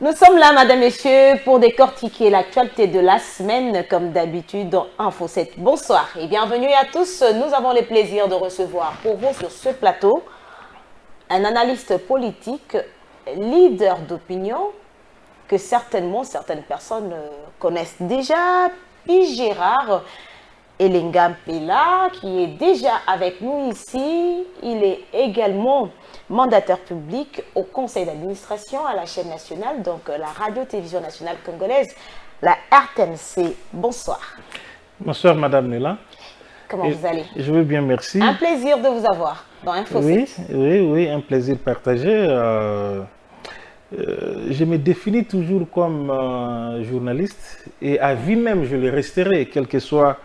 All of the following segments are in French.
Nous sommes là, madame, messieurs, pour décortiquer l'actualité de la semaine, comme d'habitude, dans Info 7. Bonsoir et bienvenue à tous. Nous avons le plaisir de recevoir pour vous sur ce plateau un analyste politique, leader d'opinion, que certaines personnes connaissent déjà, Pi Gérard Elenga Mpela, qui est déjà avec nous ici. Il est également mandataire public au conseil d'administration à la chaîne nationale, donc la radio-télévision nationale congolaise, la RTNC. Bonsoir. Bonsoir, madame Nela. Comment vous allez? Je vais bien, merci. Un plaisir de vous avoir dans Info 7. Oui, un plaisir partagé. Je me définis toujours comme journaliste et à vie même, je le resterai, quel que soit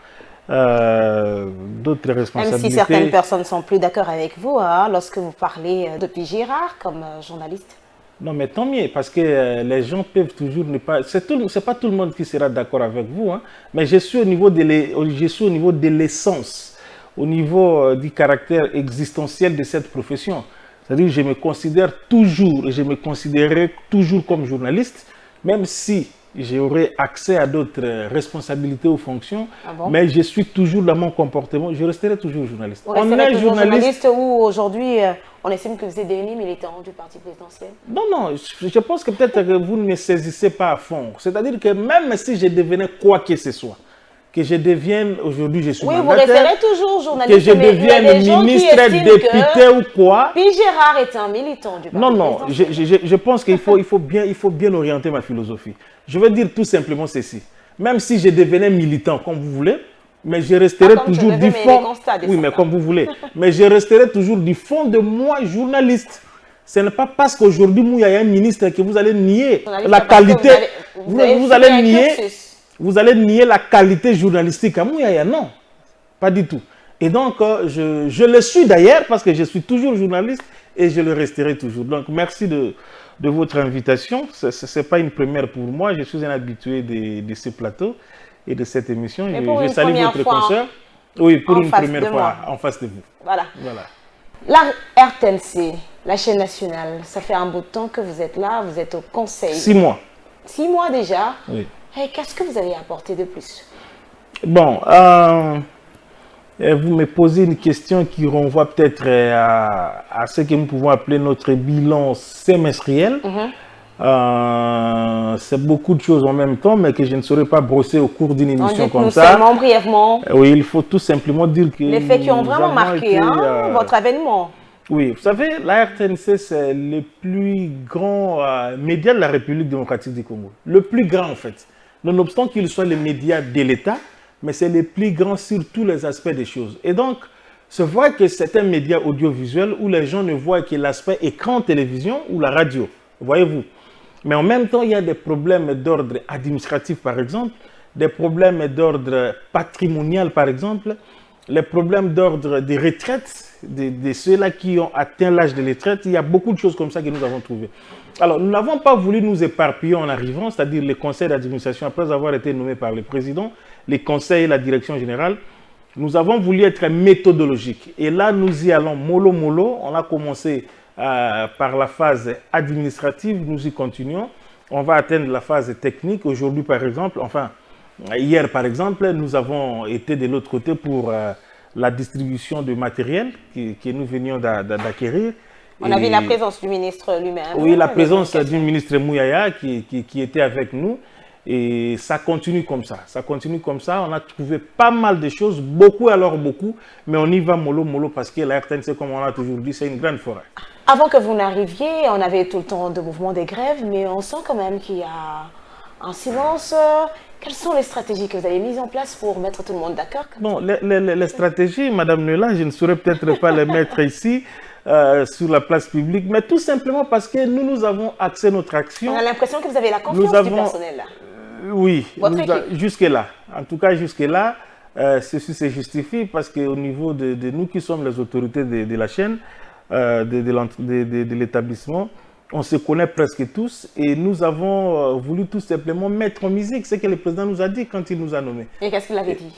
d'autres responsabilités. Même si certaines personnes ne sont plus d'accord avec vous lorsque vous parlez de Pi Gérard comme journaliste. Non, mais tant mieux, parce que les gens peuvent toujours ne pas... C'est pas tout le monde qui sera d'accord avec vous, mais je suis au niveau de l'essence, au niveau du caractère existentiel de cette profession. C'est-à-dire que je me considère toujours, et je me considérerai toujours comme journaliste, même si j'aurai accès à d'autres responsabilités ou fonctions, mais je suis toujours dans mon comportement, je resterai toujours journaliste. On est journaliste où aujourd'hui on estime que vous êtes devenu militant du parti présidentiel? Non, je pense que peut-être que vous ne me saisissez pas à fond. C'est-à-dire que même si je devenais quoi que ce soit, que je devienne, aujourd'hui je suis mandataire, vous resterez toujours journaliste, que je devienne ministre, député ou quoi. Pi Gérard est un militant du parti présidentiel. Je pense qu'il faut bien orienter ma philosophie. Je veux dire tout simplement ceci. Même si je devenais militant, comme vous voulez, mais je resterai toujours du fond. Oui, mais comme vous voulez. Mais je resterai toujours du fond de moi journaliste. Ce n'est pas parce qu'aujourd'hui, il y a un ministre que vous allez nier la qualité. Vous allez nier la qualité journalistique à Mouyaya, non, pas du tout. Et donc, je le suis d'ailleurs parce que je suis toujours journaliste et je le resterai toujours. Donc, merci de votre invitation. Ce n'est pas une première pour moi, je suis un habitué de ce plateau et de cette émission. Je salue votre concert. Oui, pour une première fois en face de vous. Voilà. La RTNC, la chaîne nationale, ça fait un bout de temps que vous êtes là, vous êtes au conseil. 6 mois. 6 mois déjà? Oui. Et qu'est-ce que vous avez apporté de plus? Bon, vous me posez une question qui renvoie peut-être à ce que nous pouvons appeler notre bilan semestriel. C'est beaucoup de choses en même temps, mais que je ne saurais pas brosser au cours d'une émission comme ça. Seulement brièvement. Oui, il faut tout simplement dire que les faits qui ont vraiment marqué votre avènement. Oui, vous savez, la RTNC, c'est le plus grand média de la République démocratique du Congo. Le plus grand, en fait. Nonobstant qu'il soit le média de l'État, mais c'est le plus grand sur tous les aspects des choses. Et donc, se voit que c'est un média audiovisuel où les gens ne voient que l'aspect écran télévision ou la radio, voyez-vous. Mais en même temps, il y a des problèmes d'ordre administratif, par exemple, des problèmes d'ordre patrimonial, par exemple, les problèmes d'ordre des retraites, de ceux-là qui ont atteint l'âge de retraite. Il y a beaucoup de choses comme ça que nous avons trouvées. Alors, nous n'avons pas voulu nous éparpiller en arrivant, c'est-à-dire les conseils d'administration, après avoir été nommés par le président, les conseils et la direction générale. Nous avons voulu être méthodologiques. Et là, nous y allons mollo mollo. On a commencé par la phase administrative, nous y continuons. On va atteindre la phase technique. Aujourd'hui, par exemple, hier, par exemple, nous avons été de l'autre côté pour la distribution de matériel que nous venions d'acquérir. On a vu la présence du ministre lui-même. Oui, la présence du ministre Mouyaya qui était avec nous. Et ça continue comme ça. Ça continue comme ça. On a trouvé pas mal de choses, beaucoup, mais on y va mollo mollo parce que la RTNC, comme on a toujours dit, c'est une grande forêt. Avant que vous n'arriviez, on avait tout le temps de mouvements des grèves, mais on sent quand même qu'il y a un silence. Quelles sont les stratégies que vous avez mises en place pour mettre tout le monde d'accord? Bon, les stratégies, Madame Nela, je ne saurais peut-être pas les mettre ici. Sur la place publique, mais tout simplement parce que nous avons axé notre action. On a l'impression que vous avez la confiance du personnel là. Oui, jusque-là. En tout cas, jusque-là, ceci se justifie parce qu'au niveau de nous qui sommes les autorités de la chaîne, de l'établissement, on se connaît presque tous et nous avons voulu tout simplement mettre en musique ce que le président nous a dit quand il nous a nommés. Et qu'est-ce qu'il avait dit?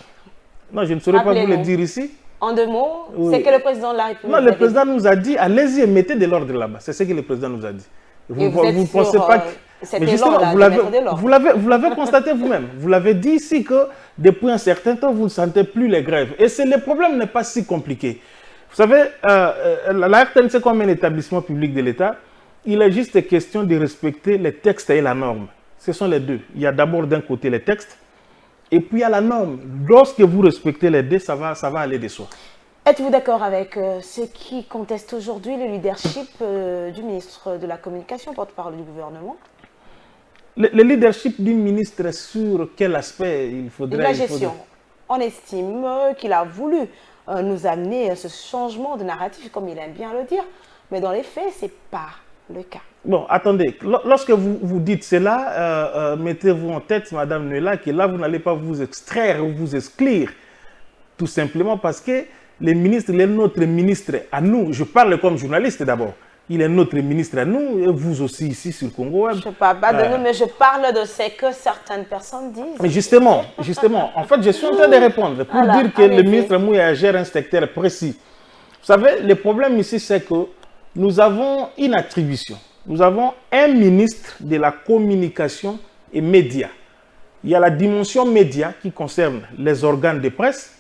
Non, je ne saurais pas vous le dire ici. En 2 mots, oui. C'est que le président de la République... Non, le président nous a dit, allez-y et mettez de l'ordre là-bas. C'est ce que le président nous a dit. Vous ne pensez pas que... Cet élan-là de mettre de l'ordre. vous l'avez constaté vous-même. Vous l'avez dit ici que depuis un certain temps, vous ne sentez plus les grèves. Et le problème n'est pas si compliqué. Vous savez, la RTNC comme un établissement public de l'État, il est juste question de respecter les textes et la norme. Ce sont les deux. Il y a d'abord d'un côté les textes, et puis il y a la norme. Lorsque vous respectez les deux, ça va aller de soi. Êtes-vous d'accord avec ceux qui contestent aujourd'hui le leadership du ministre de la Communication, porte-parole du gouvernement? Le leadership du ministre, sur quel aspect il faudrait... La gestion. On estime qu'il a voulu nous amener ce changement de narratif, comme il aime bien le dire, mais dans les faits, ce n'est pas le cas. Bon, attendez, lorsque vous dites cela, mettez-vous en tête, Madame Nuela, que là, vous n'allez pas vous extraire ou vous exclure, tout simplement parce que le ministre, il est notre ministre à nous. Je parle comme journaliste d'abord. Il est notre ministre à nous, et vous aussi ici sur Congo Web. Je ne parle pas de nous, mais je parle de ce que certaines personnes disent. Mais justement, en fait, je suis en train de répondre pour dire que le ministre Mouya gère un secteur précis. Vous savez, le problème ici, c'est que nous avons une attribution. Nous avons un ministre de la communication et médias. Il y a la dimension média qui concerne les organes de presse,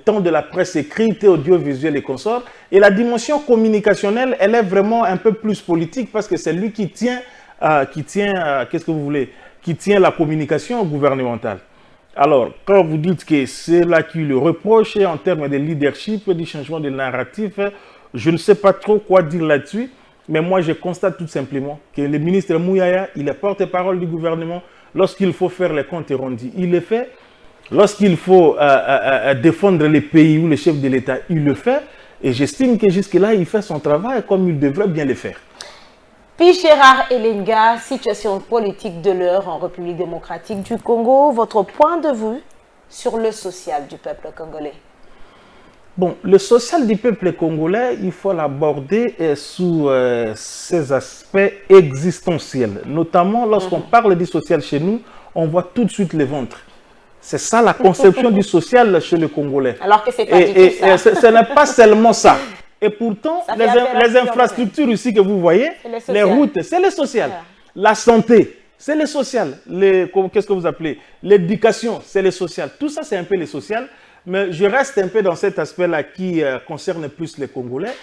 tant de la presse écrite, audiovisuelle et consorts. Et la dimension communicationnelle, elle est vraiment un peu plus politique parce que c'est lui qui tient qu'est-ce que vous voulez, qui tient la communication gouvernementale. Alors, quand vous dites que c'est là qui le reproche en termes de leadership, du changement de narratif, je ne sais pas trop quoi dire là-dessus, mais moi je constate tout simplement que le ministre Mouyaya, il est porte-parole du gouvernement. Lorsqu'il faut faire les comptes rendus, il le fait. Lorsqu'il faut défendre les pays ou le chef de l'État, il le fait. Et j'estime que jusque-là, il fait son travail comme il devrait bien le faire. Gérard Elenga, situation politique de l'heure en République démocratique du Congo. Votre point de vue sur le social du peuple congolais? Bon, le social du peuple congolais, il faut l'aborder sous ses aspects existentiels. Notamment, lorsqu'on parle du social chez nous, on voit tout de suite les ventres. C'est ça la conception du social chez le Congolais. Alors que c'est pas du tout ça. Ce n'est pas seulement ça. Et pourtant, les infrastructures ici que vous voyez, les routes, c'est le social. Ouais. La santé, c'est le social. Qu'est-ce que vous appelez? L'éducation, c'est le social. Tout ça, c'est un peu le social. Mais je reste un peu dans cet aspect-là qui concerne plus les Congolais,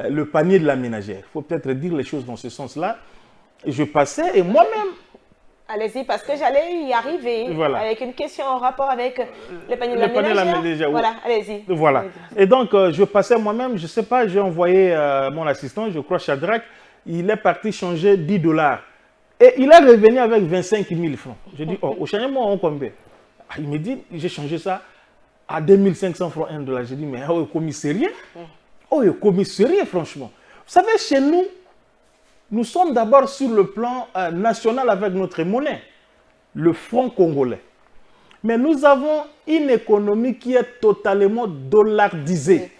le panier de la ménagère. Il faut peut-être dire les choses dans ce sens-là. Je passais et moi-même... Allez-y, parce que j'allais y arriver avec une question en rapport avec le panier de la ménagère. Voilà, allez-y. Voilà. Et donc, je passais moi-même, je ne sais pas, j'ai envoyé mon assistant, je crois Shadrach, il est parti changer $10. Et il est revenu avec 25 000 francs. Je dis, oh, au changement, on combien? Il me dit, j'ai changé ça à 2500 francs, $1. J'ai dit, mais oh, commissariat? Oh, commissariat, franchement. Vous savez, chez nous, nous sommes d'abord sur le plan national avec notre monnaie, le franc congolais. Mais nous avons une économie qui est totalement dollardisée.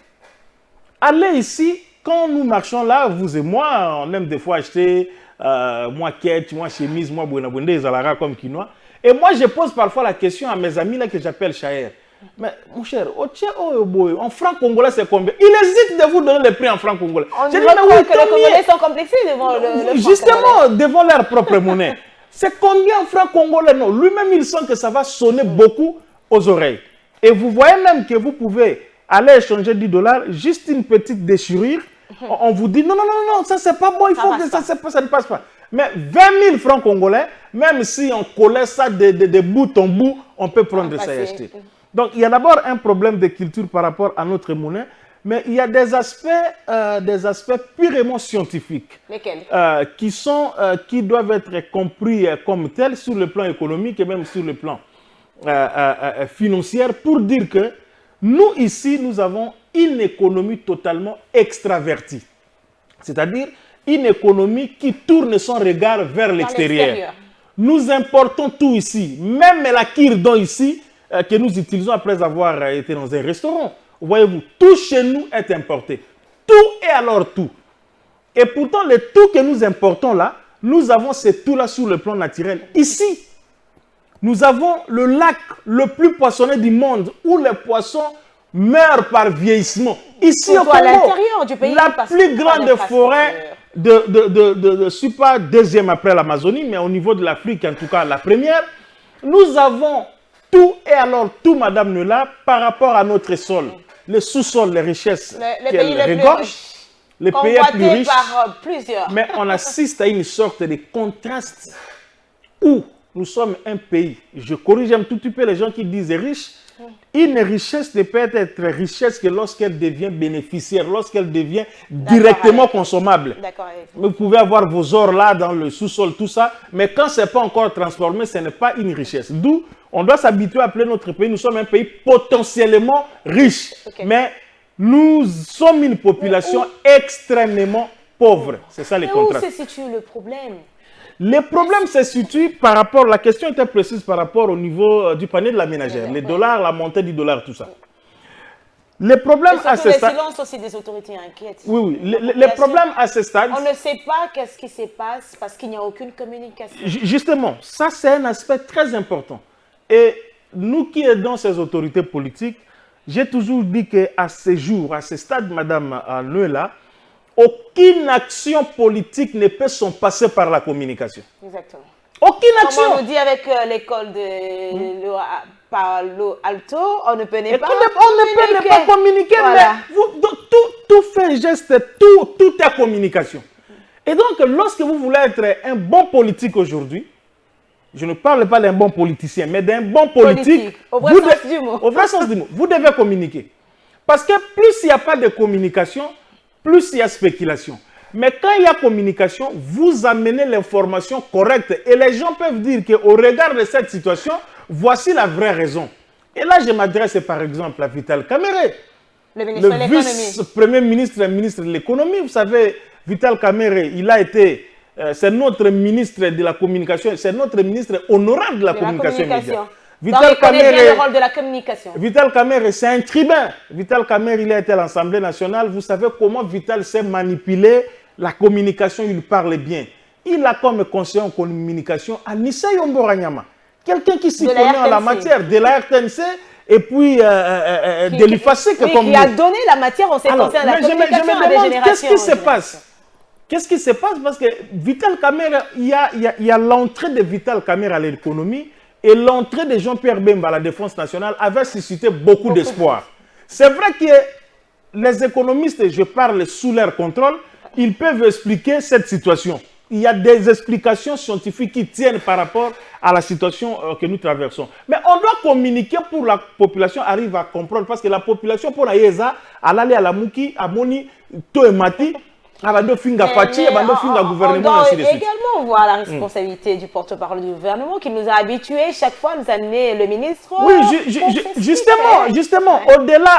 Allez ici, quand nous marchons là, vous et moi, on aime des fois acheter moi ketch, moi chemise, moi bonabonde, zalara comme quinoa. Et moi, je pose parfois la question à mes amis là que j'appelle Chaher. Mais mon cher, en franc congolais, c'est combien? Il hésite de vous donner les prix en franc congolais. On dit que les Congolais sont complexés devant le justement, devant leur propre monnaie. C'est combien en franc congolais? Non, lui-même, il sent que ça va sonner beaucoup aux oreilles. Et vous voyez même que vous pouvez aller échanger $10, juste une petite déchirure. On vous dit, non, ça c'est pas bon, il faut que ça ne passe pas. Mais 20 000 francs congolais, même si on collait ça de bout en bout, on peut prendre ça et acheter. Donc, il y a d'abord un problème de culture par rapport à notre monnaie, mais il y a des aspects purement scientifiques. Lesquels? Qui doivent être compris comme tels sur le plan économique et même sur le plan financier pour dire que nous, ici, nous avons une économie totalement extravertie. C'est-à-dire une économie qui tourne son regard vers l'extérieur. Nous importons tout ici, même la kirdon ici, que nous utilisons après avoir été dans un restaurant. Voyez-vous, tout chez nous est importé. Tout et alors tout. Et pourtant, le tout que nous importons là, nous avons ce tout-là sur le plan naturel. Ici, nous avons le lac le plus poissonné du monde où les poissons meurent par vieillissement. Ici au Congo, à l'intérieur du pays, la plus grande forêt je ne suis pas deuxième après l'Amazonie, mais au niveau de l'Afrique, en tout cas la première, nous avons tout, et alors tout, Madame Nula, par rapport à notre sol, le sous-sol, les richesses qu'elle regorge, les pays les plus riches, par plusieurs. Mais on assiste à une sorte de contraste où nous sommes un pays, je corrige un tout petit peu les gens qui disent riches, une richesse ne peut être richesse que lorsqu'elle devient bénéficiaire, lorsqu'elle devient directement consommable. Vous pouvez avoir vos ors là dans le sous-sol, tout ça, mais quand ce n'est pas encore transformé, ce n'est pas une richesse. D'où on doit s'habituer à appeler notre pays, nous sommes un pays potentiellement riche, mais nous sommes une population extrêmement pauvre. C'est ça les contrastes. Où se situe le problème? Le problème se situe par rapport, la question était précise par rapport au niveau du panier de la ménagère, les dollars, la montée du dollar, tout ça. Le problème à ce stade... Le silence aussi des autorités inquiètes. Oui, le problème à ce stade... On ne sait pas qu'est-ce qui se passe parce qu'il n'y a aucune communication. Justement, ça c'est un aspect très important. Et nous qui aidons ces autorités politiques, j'ai toujours dit qu'à ce jour, à ce stade, Madame Nuela, aucune action politique ne peut s'en passer par la communication. Exactement. Aucune action. Comme on nous dit avec l'école de Palo Alto, on ne peut pas communiquer. On ne peut pas communiquer, voilà. Mais tout fait geste, tout est communication. Et donc, lorsque vous voulez être un bon politique aujourd'hui, je ne parle pas d'un bon politicien, mais d'un bon politique. Au vrai sens du mot. Au vrai sens du mot. Vous devez communiquer. Parce que plus il n'y a pas de communication, plus il y a spéculation. Mais quand il y a communication, vous amenez l'information correcte. Et les gens peuvent dire qu'au regard de cette situation, voici la vraie raison. Et là, je m'adresse par exemple à Vital Kamerhe, le vice-premier ministre et ministre de l'économie. Vous savez, Vital Kamerhe, il a été... c'est notre ministre de la communication, c'est notre ministre honorable de la communication immédiate. Vital Kamerhe, bien le rôle de la communication. Vital Kamerhe, c'est un tribun. Vital Kamerhe, il a été à l'Assemblée nationale. Vous savez comment Vital sait manipuler la communication, il parle bien. Il a comme conseiller en communication Anissa Yomboranyama, quelqu'un qui s'y connaît en la matière, de la RTNC et puis de l'IFACEC. Qui a donné la matière en ce qui concerne la communication à des générations. Qu'est-ce qui se passe? Qu'est-ce qui se passe? Parce que Vital Kamerhe, il y a l'entrée de Vital Kamerhe à l'économie et l'entrée de Jean-Pierre Bemba à la Défense nationale avait suscité beaucoup d'espoir. C'est vrai que les économistes, je parle sous leur contrôle, ils peuvent expliquer cette situation. Il y a des explications scientifiques qui tiennent par rapport à la situation que nous traversons. Mais on doit communiquer pour que la population arrive à comprendre. Parce que la population, pour la Yeza, elle allait à la Mouki, à Moni, Toemati, on doit également voir la responsabilité du porte-parole du gouvernement qui nous a habitués chaque fois à nous amener le ministre. Oui, justement,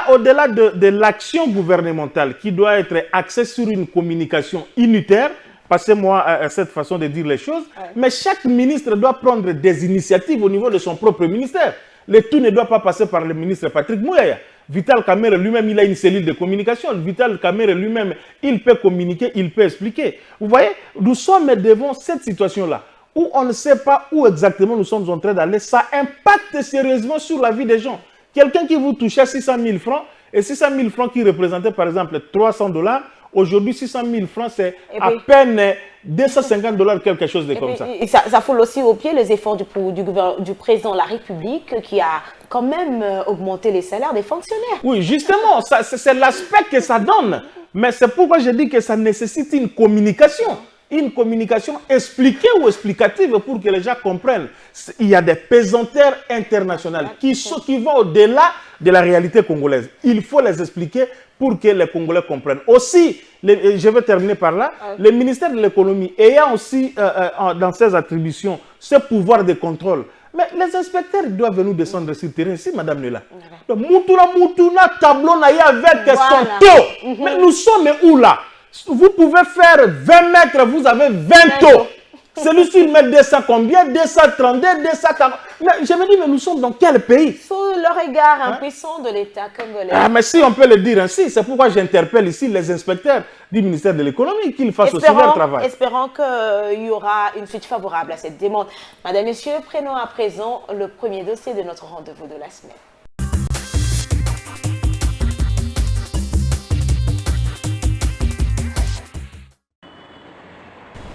au-delà de l'action gouvernementale qui doit être axée sur une communication unitaire, passez-moi à cette façon de dire les choses, mais chaque ministre doit prendre des initiatives au niveau de son propre ministère. Le tout ne doit pas passer par le ministre Patrick Mouyaya. Vital Kamerhe lui-même, il a une cellule de communication. Vital Kamerhe lui-même, il peut communiquer, il peut expliquer. Vous voyez, nous sommes devant cette situation-là, où on ne sait pas où exactement nous sommes en train d'aller. Ça impacte sérieusement sur la vie des gens. Quelqu'un qui vous touchait 600 000 francs, et 600 000 francs qui représentaient par exemple 300 $, aujourd'hui 600 000 francs, c'est à peine 250 $, quelque chose de comme ça. Et ça foule aussi au pied les efforts du président de la République qui a quand même augmenté les salaires des fonctionnaires. Oui, justement, c'est l'aspect que ça donne. Mais c'est pourquoi je dis que ça nécessite une communication expliquée ou explicative pour que les gens comprennent. Il y a des pesanteurs internationales qui vont au-delà de la réalité congolaise. Il faut les expliquer pour que les Congolais comprennent. Aussi, je vais terminer par là, le ministère de l'économie ayant aussi dans ses attributions ce pouvoir de contrôle, mais les inspecteurs doivent venir descendre sur le terrain ici, Madame Nela. Moutuna tableau avec son taux. Mais nous sommes où là? Vous pouvez faire 20 mètres, vous avez 20 taux. Celui-ci, il met 200 combien? 232, 240. Mais je me dis, mais nous sommes dans quel pays? Sous le regard impuissant de l'État congolais. Ah, mais si on peut le dire ainsi, c'est pourquoi j'interpelle ici les inspecteurs du ministère de l'économie, qu'ils fassent aussi leur travail. Espérons qu'il y aura une suite favorable à cette demande. Madame, Messieurs, prenons à présent le premier dossier de notre rendez-vous de la semaine.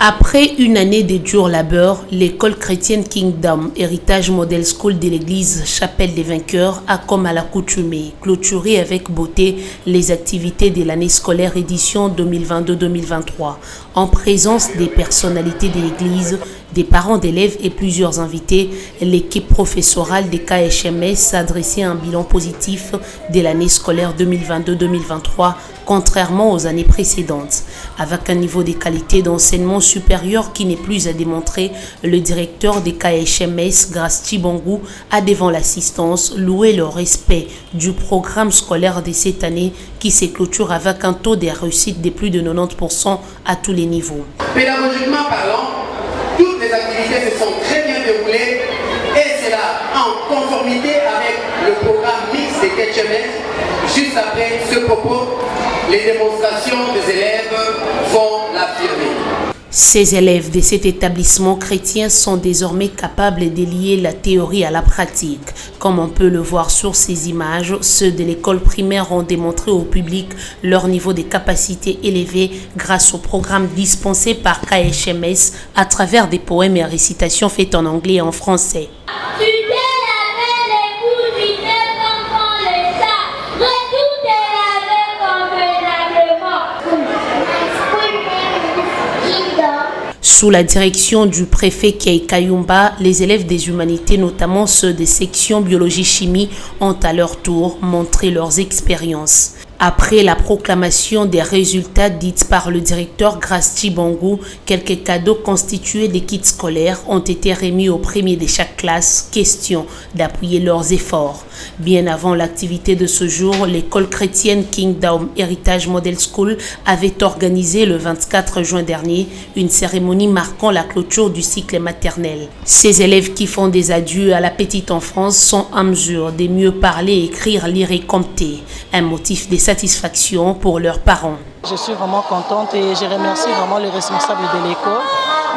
Après une année de dur labeur, l'école chrétienne Kingdom, héritage model school de l'église Chapelle des Vainqueurs, a comme à l'accoutumée clôturé avec beauté les activités de l'année scolaire édition 2022-2023 en présence des personnalités de l'église, des parents d'élèves et plusieurs invités. L'équipe professorale des KHMS s'est adressée à un bilan positif de l'année scolaire 2022-2023 contrairement aux années précédentes. Avec un niveau de qualité d'enseignement supérieur qui n'est plus à démontrer, le directeur des KHMS, Grasti Bangou, a devant l'assistance loué le respect du programme scolaire de cette année qui se clôture avec un taux de réussite de plus de 90% à tous les niveaux. Pédagogiquement parlant, toutes les activités se sont très bien déroulées et cela en conformité avec le programme mixte des KHMS. Juste après ce propos, les démonstrations des élèves vont l'affirmer. Ces élèves de cet établissement chrétien sont désormais capables de lier la théorie à la pratique. Comme on peut le voir sur ces images, ceux de l'école primaire ont démontré au public leur niveau de capacité élevé grâce au programme dispensé par KHMS à travers des poèmes et récitations faites en anglais et en français. Sous la direction du préfet Kei Kayumba, les élèves des humanités, notamment ceux des sections biologie-chimie, ont à leur tour montré leurs expériences. Après la proclamation des résultats dites par le directeur Grasti Bangou, quelques cadeaux constitués des kits scolaires ont été remis aux premiers de chaque classe, question d'appuyer leurs efforts. Bien avant l'activité de ce jour, l'école chrétienne Kingdom Heritage Model School avait organisé le 24 juin dernier une cérémonie marquant la clôture du cycle maternel. Ces élèves qui font des adieux à la petite enfance sont en mesure de mieux parler, écrire, lire et compter, un motif de satisfaction pour leurs parents. Je suis vraiment contente et je remercie vraiment les responsables de l'école.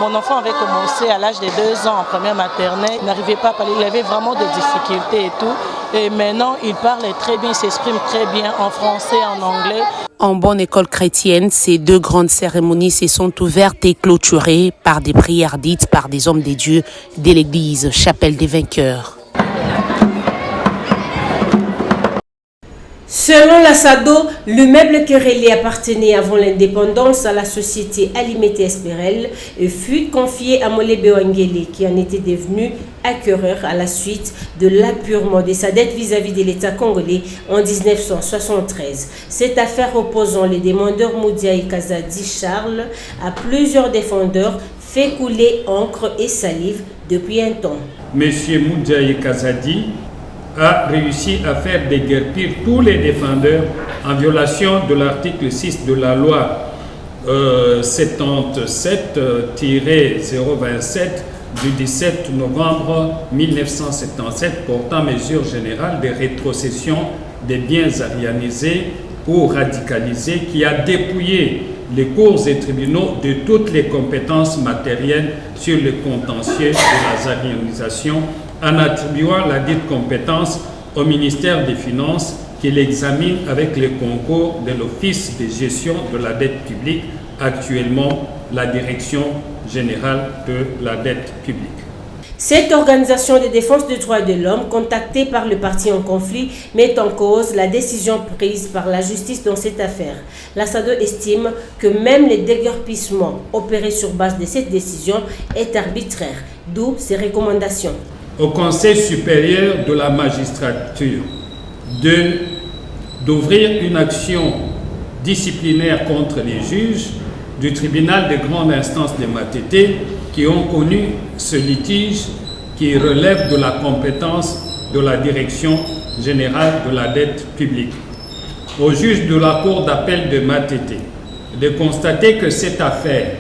Mon enfant avait commencé à l'âge de 2 ans en première maternelle. Il n'arrivait pas à parler, il avait vraiment des difficultés et tout. Et maintenant, il parle très bien, il s'exprime très bien en français, en anglais. En bonne école chrétienne, ces 2 grandes cérémonies se sont ouvertes et clôturées par des prières dites par des hommes de Dieu de l'église Chapelle des Vainqueurs. Selon la SADO, le meuble querellé appartenait avant l'indépendance à la société Alimete Esperel et fut confié à Molebe Wangele qui en était devenu acquéreur à la suite de l'appurement de sa dette vis-à-vis de l'État congolais en 1973. Cette affaire opposant les demandeurs Moudia et Kazadi Charles à plusieurs défendeurs fait couler encre et salive depuis un temps. Monsieur Moudia et Kazadi a réussi à faire déguerpir tous les défendeurs en violation de l'article 6 de la loi 77-027 du 17 novembre 1977 portant mesures générales de rétrocession des biens arianisés ou radicalisés qui a dépouillé les cours et tribunaux de toutes les compétences matérielles sur le contentieux de la arianisation en attribuant la dite compétence au ministère des Finances qui l'examine avec le concours de l'Office de gestion de la dette publique, actuellement la Direction générale de la dette publique. Cette organisation de défense des droits de l'homme, contactée par le parti en conflit, met en cause la décision prise par la justice dans cette affaire. La SADO estime que même le déguerpissement opéré sur base de cette décision est arbitraire, d'où ses recommandations. Au Conseil supérieur de la magistrature d'ouvrir une action disciplinaire contre les juges du tribunal de grande instance de Matete qui ont connu ce litige qui relève de la compétence de la Direction générale de la dette publique. Aux juges de la Cour d'appel de Matete de constater que cette affaire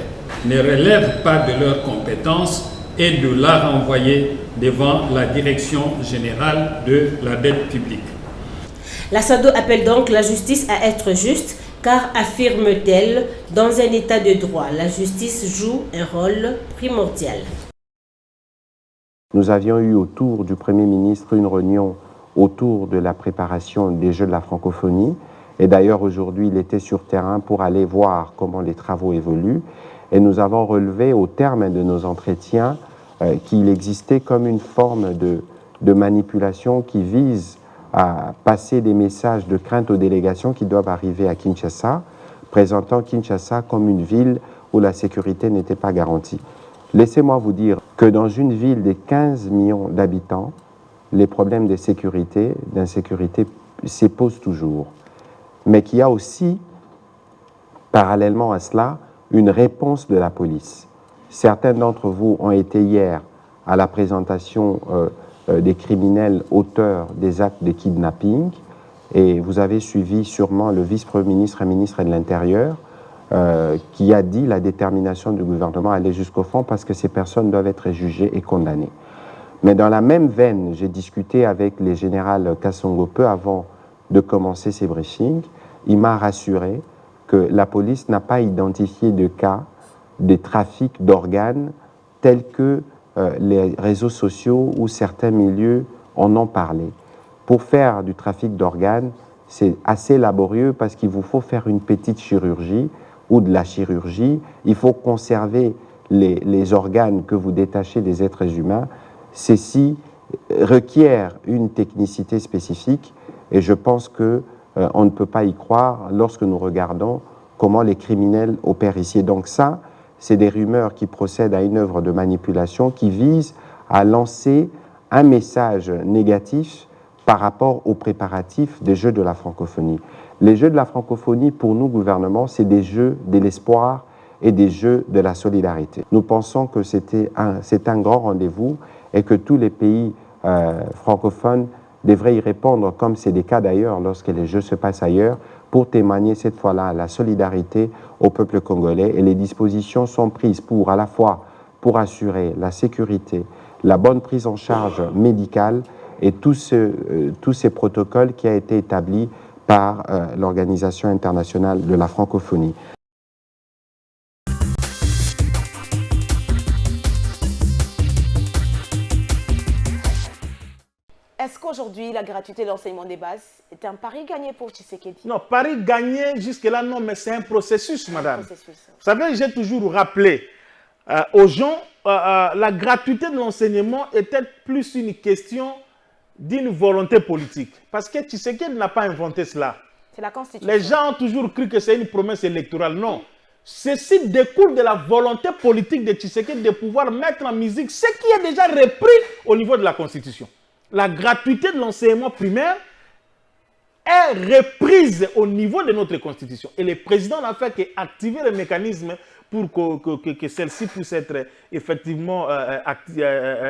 ne relève pas de leur compétence et de la renvoyer devant la Direction générale de la dette publique. La SADO appelle donc la justice à être juste, car, affirme-t-elle, dans un état de droit, la justice joue un rôle primordial. Nous avions eu autour du Premier ministre une réunion autour de la préparation des Jeux de la francophonie. Et d'ailleurs, aujourd'hui, il était sur terrain pour aller voir comment les travaux évoluent. Et nous avons relevé au terme de nos entretiens qu'il existait comme une forme de manipulation qui vise à passer des messages de crainte aux délégations qui doivent arriver à Kinshasa, présentant Kinshasa comme une ville où la sécurité n'était pas garantie. Laissez-moi vous dire que dans une ville de 15 millions d'habitants, les problèmes de sécurité, d'insécurité se posent toujours. Mais qu'il y a aussi, parallèlement à cela, une réponse de la police. Certains d'entre vous ont été hier à la présentation des criminels auteurs des actes de kidnapping et vous avez suivi sûrement le vice-premier ministre et ministre de l'Intérieur qui a dit la détermination du gouvernement à aller jusqu'au fond parce que ces personnes doivent être jugées et condamnées. Mais dans la même veine, j'ai discuté avec le général Kassongo peu avant de commencer ces briefings. Il m'a rassuré que la police n'a pas identifié de cas de trafic d'organes tels que les réseaux sociaux ou certains milieux en ont parlé. Pour faire du trafic d'organes, c'est assez laborieux parce qu'il vous faut faire une petite chirurgie ou de la chirurgie. Il faut conserver les organes que vous détachez des êtres humains. Ceci requiert une technicité spécifique et je pense qu'on ne peut pas y croire lorsque nous regardons comment les criminels opèrent ici. Donc ça, c'est des rumeurs qui procèdent à une œuvre de manipulation qui vise à lancer un message négatif par rapport aux préparatifs des Jeux de la francophonie. Les Jeux de la francophonie, pour nous, gouvernement, c'est des Jeux de l'espoir et des Jeux de la solidarité. Nous pensons que c'est un grand rendez-vous et que tous les pays francophones devraient y répondre, comme c'est des cas d'ailleurs lorsque les Jeux se passent ailleurs, pour témoigner cette fois-là la solidarité au peuple congolais. Et les dispositions sont prises pour, à la fois, pour assurer la sécurité, la bonne prise en charge médicale et tous ces protocoles qui ont été établis par l'Organisation internationale de la francophonie. Est-ce qu'aujourd'hui, la gratuité de l'enseignement des bases est un pari gagné pour Tshisekedi? Non, pari gagné jusque-là, non, mais c'est un processus, madame. Vous savez, j'ai toujours rappelé aux gens, la gratuité de l'enseignement était plus une question d'une volonté politique. Parce que Tshisekedi n'a pas inventé cela. C'est la Constitution. Les gens ont toujours cru que c'est une promesse électorale. Non. Ceci découle de la volonté politique de Tshisekedi de pouvoir mettre en musique ce qui est déjà repris au niveau de la Constitution. La gratuité de l'enseignement primaire est reprise au niveau de notre Constitution. Et le président n'a fait qu'activer le mécanisme pour que celle-ci puisse être effectivement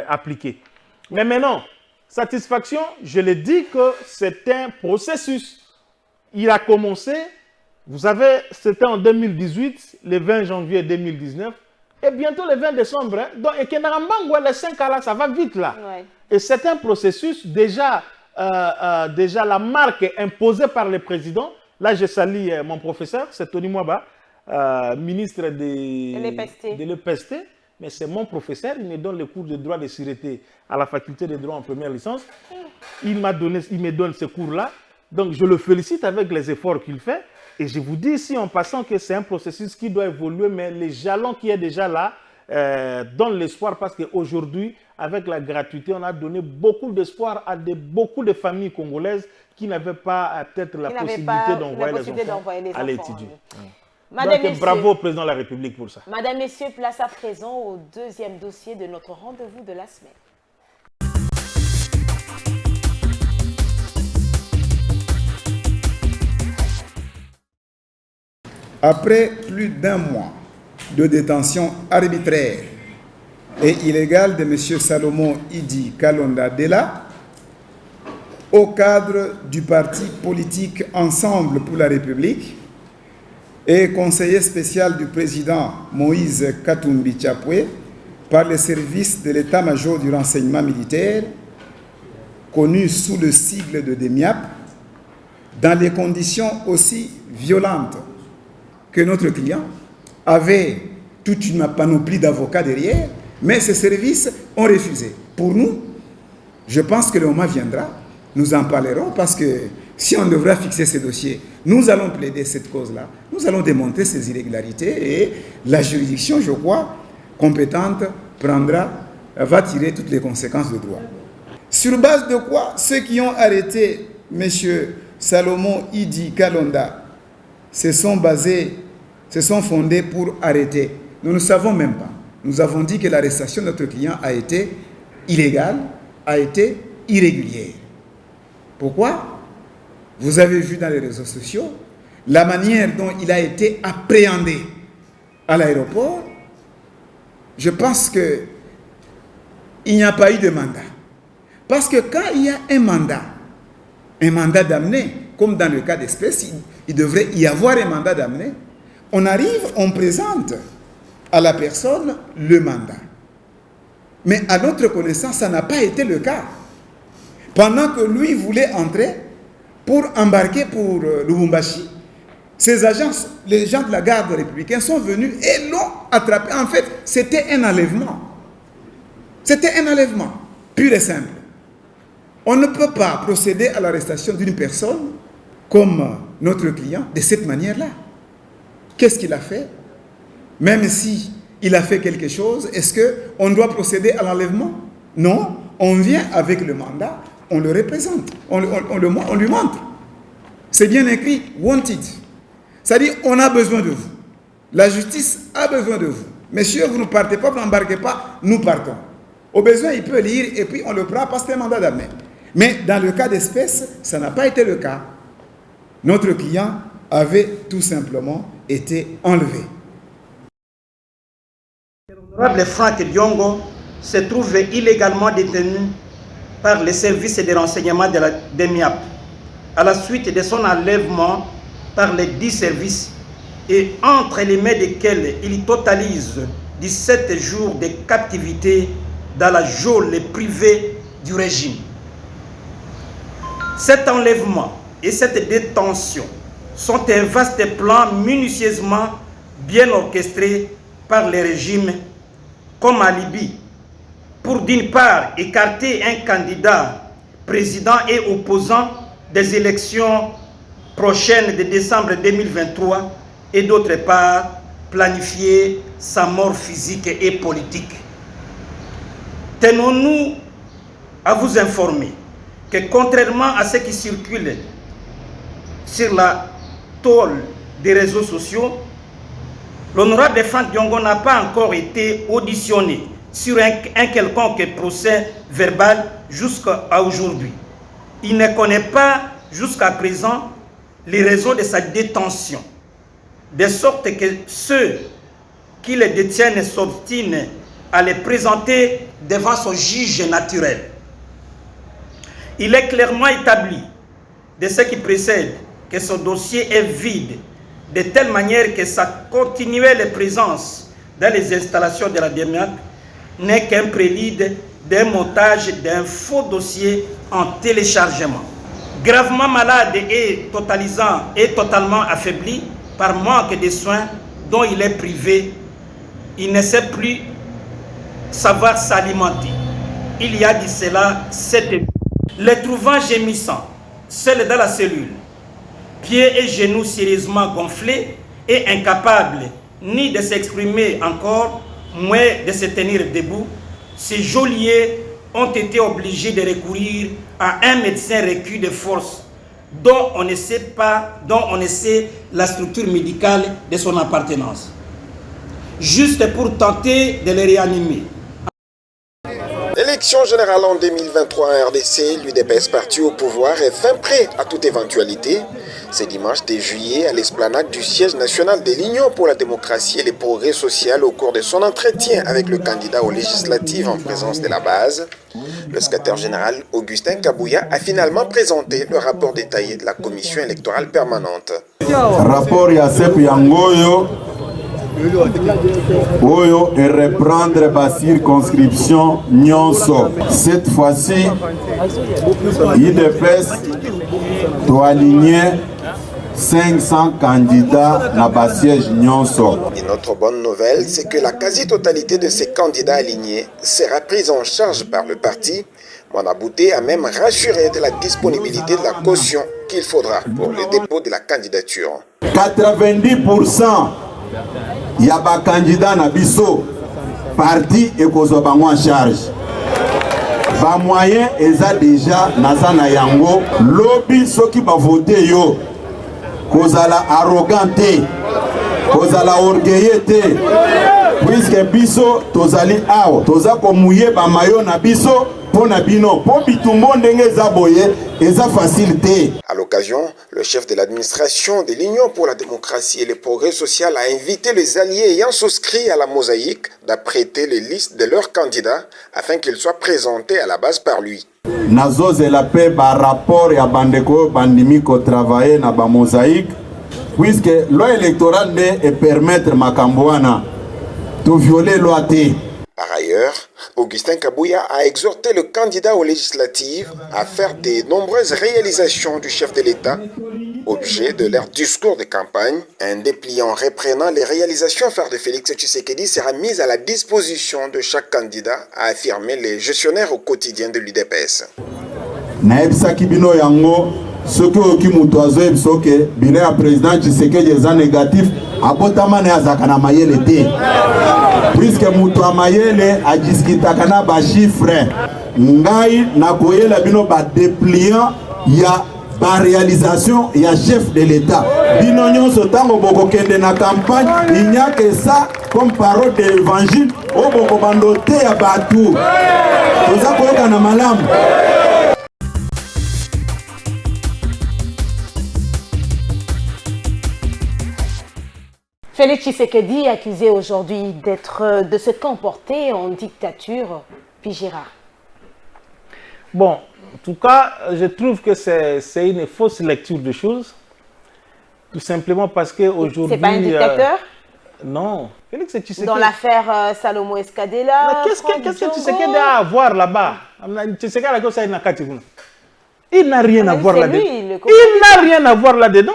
appliquée. Mais maintenant, satisfaction, je l'ai dit que c'est un processus. Il a commencé, vous savez, c'était en 2018, le 20 janvier 2019, et bientôt le 20 décembre. Hein. Donc, et Kenarambangwa, les 5 ans là, ça va vite là. Ouais. Et c'est un processus, déjà la marque imposée par le président. Là, je salue mon professeur, c'est Tony Mwaba, ministre de l'EPST. Mais c'est mon professeur, il me donne les cours de droit de sûreté à la faculté de droit en première licence. Il me donne ce cours-là. Donc, je le félicite avec les efforts qu'il fait. Et je vous dis ici en passant que c'est un processus qui doit évoluer, mais les jalons qui est déjà là donnent l'espoir parce qu'aujourd'hui, avec la gratuité, on a donné beaucoup d'espoir à beaucoup de familles congolaises qui n'avaient pas peut-être la possibilité d'envoyer les enfants à l'étudier. Donc, bravo au président de la République pour ça. Madame, Messieurs, place à présent au deuxième dossier de notre rendez-vous de la semaine. Après plus d'un mois de détention arbitraire et illégale de M. Salomon Idi Kalonda Dela, au cadre du parti politique Ensemble pour la République et conseiller spécial du président Moïse Katumbi Chapwe par les services de l'état-major du renseignement militaire, connu sous le sigle de DEMIAP, dans des conditions aussi violentes que notre client avait toute une panoplie d'avocats derrière, mais ces services ont refusé. Pour nous, je pense que le moment viendra, nous en parlerons parce que si on devra fixer ces dossiers, nous allons plaider cette cause-là, nous allons démontrer ces irrégularités et la juridiction, je crois, compétente, va tirer toutes les conséquences de droit. Sur base de quoi ceux qui ont arrêté M. Salomon Idi Kalonda se sont fondés pour arrêter? Nous ne savons même pas. Nous avons dit que l'arrestation de notre client a été illégale, a été irrégulière. Pourquoi? Vous avez vu dans les réseaux sociaux la manière dont il a été appréhendé à l'aéroport. Je pense qu'il n'y a pas eu de mandat. Parce que quand il y a un mandat d'amener, comme dans le cas d'espèce, il devrait y avoir un mandat d'amener, on arrive, on présente à la personne le mandat. Mais à notre connaissance, ça n'a pas été le cas. Pendant que lui voulait entrer pour embarquer pour Lubumbashi, ces agents, les gens de la garde républicaine sont venus et l'ont attrapé. En fait, c'était un enlèvement. C'était un enlèvement, pur et simple. On ne peut pas procéder à l'arrestation d'une personne comme notre client de cette manière-là. Qu'est-ce qu'il a fait? Même si il a fait quelque chose, est-ce qu'on doit procéder à l'enlèvement? Non, on vient avec le mandat, on le représente, on lui montre. C'est bien écrit, wanted. C'est-à-dire, on a besoin de vous. La justice a besoin de vous. Messieurs, vous ne partez pas, vous n'embarquez pas, nous partons. Au besoin, il peut lire et puis on le prend parce que c'est un mandat d'amener. Mais dans le cas d'espèce, ça n'a pas été le cas. Notre client avait tout simplement été enlevé. L'honorable Franck Diongo se trouve illégalement détenu par les services de renseignement de la DEMIAP à la suite de son enlèvement par les 10 services et entre les mains desquels il totalise 17 jours de captivité dans la geôle privée du régime. Cet enlèvement et cette détention sont un vaste plan minutieusement bien orchestré par les régimes comme à Libye pour d'une part écarter un candidat président et opposant des élections prochaines de décembre 2023 et d'autre part planifier sa mort physique et politique. Tenons-nous à vous informer que contrairement à ce qui circule sur la toile des réseaux sociaux, l'honorable Franck Diongo n'a pas encore été auditionné sur un quelconque procès verbal jusqu'à aujourd'hui. Il ne connaît pas jusqu'à présent les raisons de sa détention, de sorte que ceux qui le détiennent s'obstinent à les présenter devant son juge naturel. Il est clairement établi de ce qui précède que son dossier est vide, de telle manière que sa continuelle présence dans les installations de la DEMIAP n'est qu'un prélude d'un montage d'un faux dossier en téléchargement. Gravement malade et totalement affaibli par manque de soins dont il est privé, il ne sait plus savoir s'alimenter. Il y a dit cela 7 jours. Les trouvant gémissant, seul dans la cellule, pieds et genoux sérieusement gonflés et incapables ni de s'exprimer encore, moins de se tenir debout, ces geôliers ont été obligés de recourir à un médecin recul de force dont on ne sait la structure médicale de son appartenance, juste pour tenter de les réanimer. L'élection générale en 2023 en RDC, l'UDPS parti au pouvoir est fin prêt à toute éventualité. C'est dimanche 10 juillet à l'esplanade du siège national de l'Union pour la démocratie et les progrès sociaux au cours de son entretien avec le candidat aux législatives en présence de la base. Le secrétaire général Augustin Kabouya a finalement présenté le rapport détaillé de la commission électorale permanente. Rapport Yasep Yangoyo Oyo et reprendre la circonscription Nyonso. Cette fois-ci, l'UDPS doit aligner 500 candidats dans le siège Nyonso. Une autre bonne nouvelle, c'est que la quasi-totalité de ces candidats alignés sera prise en charge par le parti Mwanabouté a même rassuré de la disponibilité de la caution qu'il faudra pour le dépôt de la candidature. 90% ya ba candidat na biso parti ekozwa bango en charge. Ba moyen eza déjà naza na yango lobi soki ba voter yo kozala arrogante kozala orgueilleux te puisque biso tozali awa toza komouye ba mayo na biso pona bino po bitumbo ndenge eza boye eza facilité. À l'occasion, le chef de l'administration de l'Union pour la démocratie et le progrès social a invité les alliés ayant souscrit à la mosaïque d'apprêter les listes de leurs candidats afin qu'ils soient présentés à la base par lui. Nazozela pe ba rapport ya bandeko bandimi ko travailler na ba mosaïque puisque loi électorale ne permettre makambo wana to violer loi te. Par ailleurs, Augustin Kabouya a exhorté le candidat aux législatives à faire de nombreuses réalisations du chef de l'État, objet de leur discours de campagne. Un dépliant reprenant les réalisations phares de Félix Tshisekedi sera mis à la disposition de chaque candidat, a affirmé le gestionnaire au quotidien de l'UDPS. Soki oki mutu azoyebi soki bino ya président Tshisekedi eza négatif abotama ne azaka na mayele te puisque mutu ya mayele ajiskitaka na bachifre ngai nakoyela bino badepliant ya baréalisation ya chef de l'État bino nyonso ntango bokokende na campagne il n'y a que ça comme parole de l'évangile oyo bokobando te ya batu toza koyoka na malamu. Félix Tshisekedi accusé aujourd'hui de se comporter en dictature, puis Gérard. Bon, en tout cas, je trouve que c'est une fausse lecture de choses. Tout simplement parce qu'aujourd'hui... C'est pas un dictateur non. Félix Tshisekedi... Dans l'affaire Salomo Escadela... Qu'est-ce que Tshisekedi a à voir là-bas? Il n'a rien à voir là-dedans. Il n'a rien à voir là-dedans.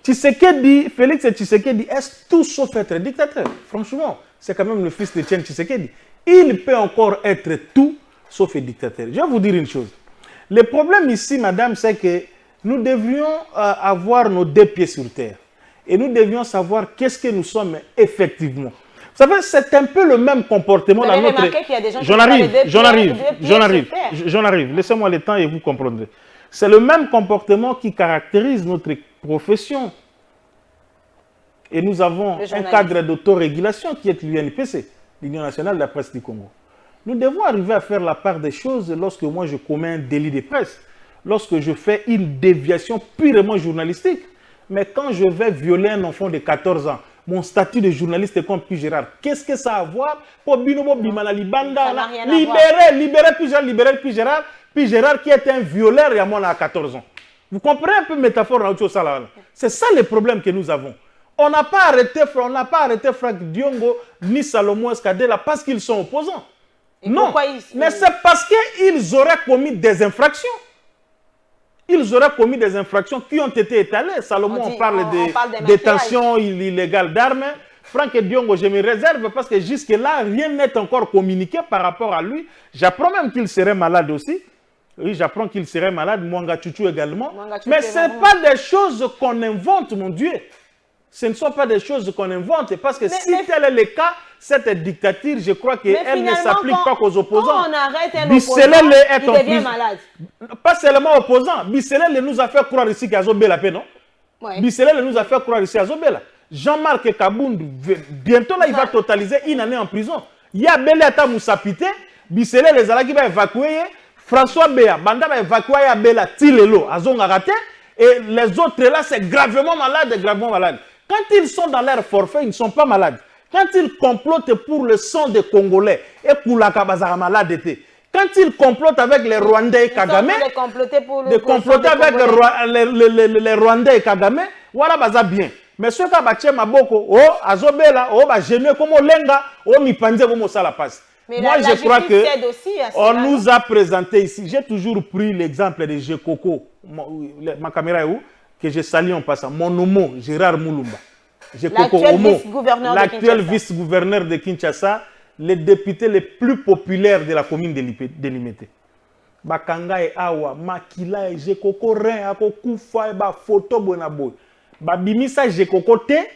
Tshisekedi, Félix Tshisekedi est tout sauf être dictateur. Franchement, c'est quand même le fils de Tien Tshisekedi. Il peut encore être tout sauf être dictateur. Je vais vous dire une chose. Le problème ici, madame, c'est que nous devrions avoir nos deux pieds sur terre. Et nous devions savoir qu'est-ce que nous sommes effectivement. Vous savez, c'est un peu le même comportement dans notre... J'en arrive. Laissez-moi le temps et vous comprendrez. C'est le même comportement qui caractérise notre profession. Et nous avons un cadre d'autorégulation qui est l'UNPC, l'Union nationale de la presse du Congo. Nous devons arriver à faire la part des choses lorsque moi je commets un délit de presse, lorsque je fais une déviation purement journalistique. Mais quand je vais violer un enfant de 14 ans, mon statut de journaliste est comme Puis Gérard, qu'est-ce que ça a à voir pour Binobo Bimana Libanda, libérer Puis Gérard qui est un violeur et à moi à 14 ans. Vous comprenez un peu la métaphore dans ça. C'est ça le problème que nous avons. On n'a pas arrêté Franck Diongo ni Salomo Escadela parce qu'ils sont opposants. Non, mais c'est parce qu'ils auraient commis des infractions. Ils auraient commis des infractions qui ont été étalées. Salomon, on parle de détention illégale d'armes. Franck Diongo, je me réserve parce que jusque-là, rien n'est encore communiqué par rapport à lui. J'apprends même qu'il serait malade aussi. Oui, j'apprends qu'il serait malade. Mwanga Chuchu également. Mais ce n'est pas des choses qu'on invente, mon Dieu. Ce ne sont pas des choses qu'on invente. Parce que si tel est le cas, cette dictature, je crois qu'elle ne s'applique pas qu'aux opposants. Quand on arrête un opposant, il devient malade. Pas seulement opposant. Bisselel nous a fait croire ici qu'Azobela paix, non? Bisselel nous a fait croire ici qu'Azobela. Jean-Marc Kaboundou, bientôt là, il va totaliser une année en prison. Il y a Belata Moussapité, Bisselel les Alaki va évacuer, François Béa, Banda va évacuer Bela Tilelo, Azonga raté, et les autres là, c'est gravement malade, gravement malade. Quand ils sont dans leur forfait, ils ne sont pas malades. Quand ils complotent pour le sang des Congolais, et pour la Kabazara malade, quand ils complotent avec les Rwandais et Kagame, de comploter avec les Rwandais et Kagame, voilà, baza bien. Mais ceux qui ont battu Maboko, oh, Azobela, oh, gêné comme Lenga, oh, Mipanze, comme ça la passe. Moi, je crois que on nous a présenté ici. J'ai toujours pris l'exemple de Jekoko, ma caméra est où? Que je salue en passant. Mon homo, Gérard Moulumba. L'actuel vice-gouverneur de Kinshasa, le député le plus populaire de la commune de Limete. bakanga e awa makila e jekoko rein akokufa e ba photo bona boy babimisa jekoko te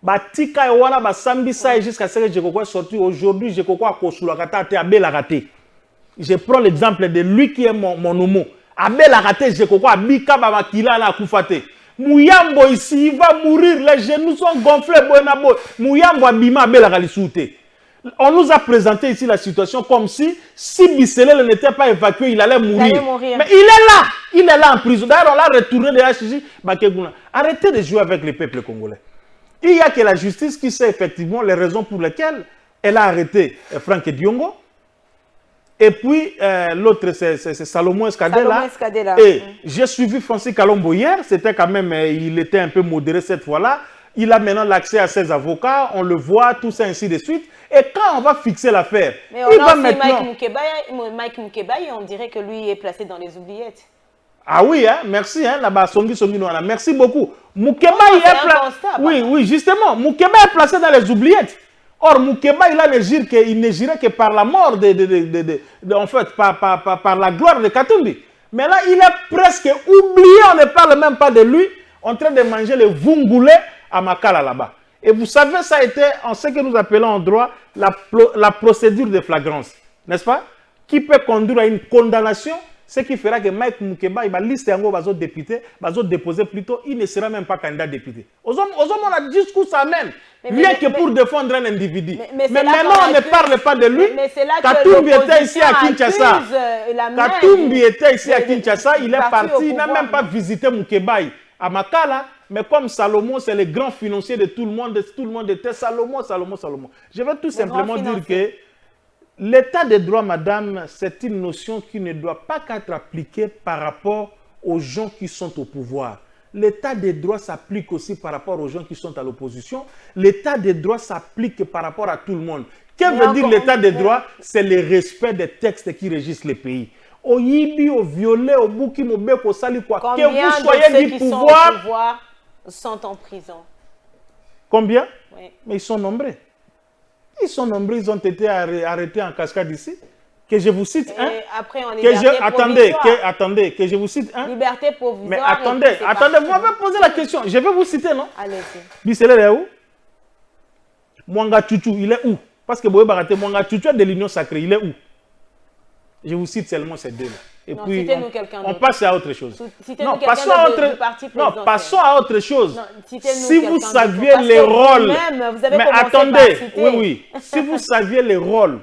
batika e wana basambisa e jusqu'à ce que jekoko est sorti. Aujourd'hui jekoko akosula kata te abela kate. Je prends l'exemple de lui qui est mon homo. Abela kate jekoko abika ba makila na akufa te. Mouyambo ici il va mourir, les genoux sont gonflés bona boy. Mouyambo abima abela kalisute. On nous a présenté ici la situation comme si Bisselel n'était pas évacué, il allait mourir. Mais il est là en prison. D'ailleurs, on l'a retourné de HJ Bakegouna. Arrêtez de jouer avec le peuple congolais. Il n'y a que la justice qui sait effectivement les raisons pour lesquelles elle a arrêté Franck Diongo. Et puis, l'autre, c'est Salomon Escadela. Et j'ai suivi Francis Kalombo hier. C'était quand même, il était un peu modéré cette fois-là. Il a maintenant l'accès à ses avocats, on le voit, tout ça, ainsi de suite. Et quand on va fixer l'affaire, il va maintenant... Mike Moukebaye, on dirait que lui est placé dans les oubliettes. Ah oui, hein, merci, hein, là-bas, merci beaucoup. Moukebaye oui, justement, Moukebaye est placé dans les oubliettes. Or, Moukebaye, il ne girait que par la mort, en fait, par la gloire de Katumbi. Mais là, il est presque oublié, on ne parle même pas de lui, en train de manger le vungoulé à Makala là-bas. Et vous savez, ça a été en ce que nous appelons en droit la procédure de flagrance, n'est-ce pas? Qui peut conduire à une condamnation, ce qui fera que Mike Moukebaye, la liste de députés, va déposer plutôt, il ne sera même pas candidat député. Aux hommes, on a discours ça même, rien que pour défendre un individu. Mais maintenant, on ne parle pas de lui. Katumbi était ici à Kinshasa. Katumbi était ici à Kinshasa, il est parti, il n'a même pas visité Moukebaye à Makala. Mais comme Salomon, c'est le grand financier de tout le monde était Salomon. Je veux tout simplement dire que l'état de droit, madame, c'est une notion qui ne doit pas qu'être appliquée par rapport aux gens qui sont au pouvoir. L'état de droit s'applique aussi par rapport aux gens qui sont à l'opposition. L'état de droit s'applique par rapport à tout le monde. Que veut dire l'état de droit? C'est le respect des textes qui régissent le pays. Au yibi, au violet, au bouki, au bec, au sali, quoi. Que vous soyez du pouvoir sont en prison. Combien? Oui. Mais ils sont nombreux. Ils ont été arrêtés en cascade ici. Que je vous cite un. Après, on est attendez, que je vous cite un. Liberté provisoire. Mais attendez, vous m'avez posé la question. Je vais vous citer, non? Allez-y. Bisselel est où? Mwanga Chuchu, il est où? Parce que Boye Baraté, Mwanga Chuchu est de l'Union Sacrée, il est où? Je vous cite seulement ces deux-là. Et non, puis, on passe à autre chose. Non, passons à autre chose. Si vous saviez les rôles... Mais attendez, oui. Si vous saviez les rôles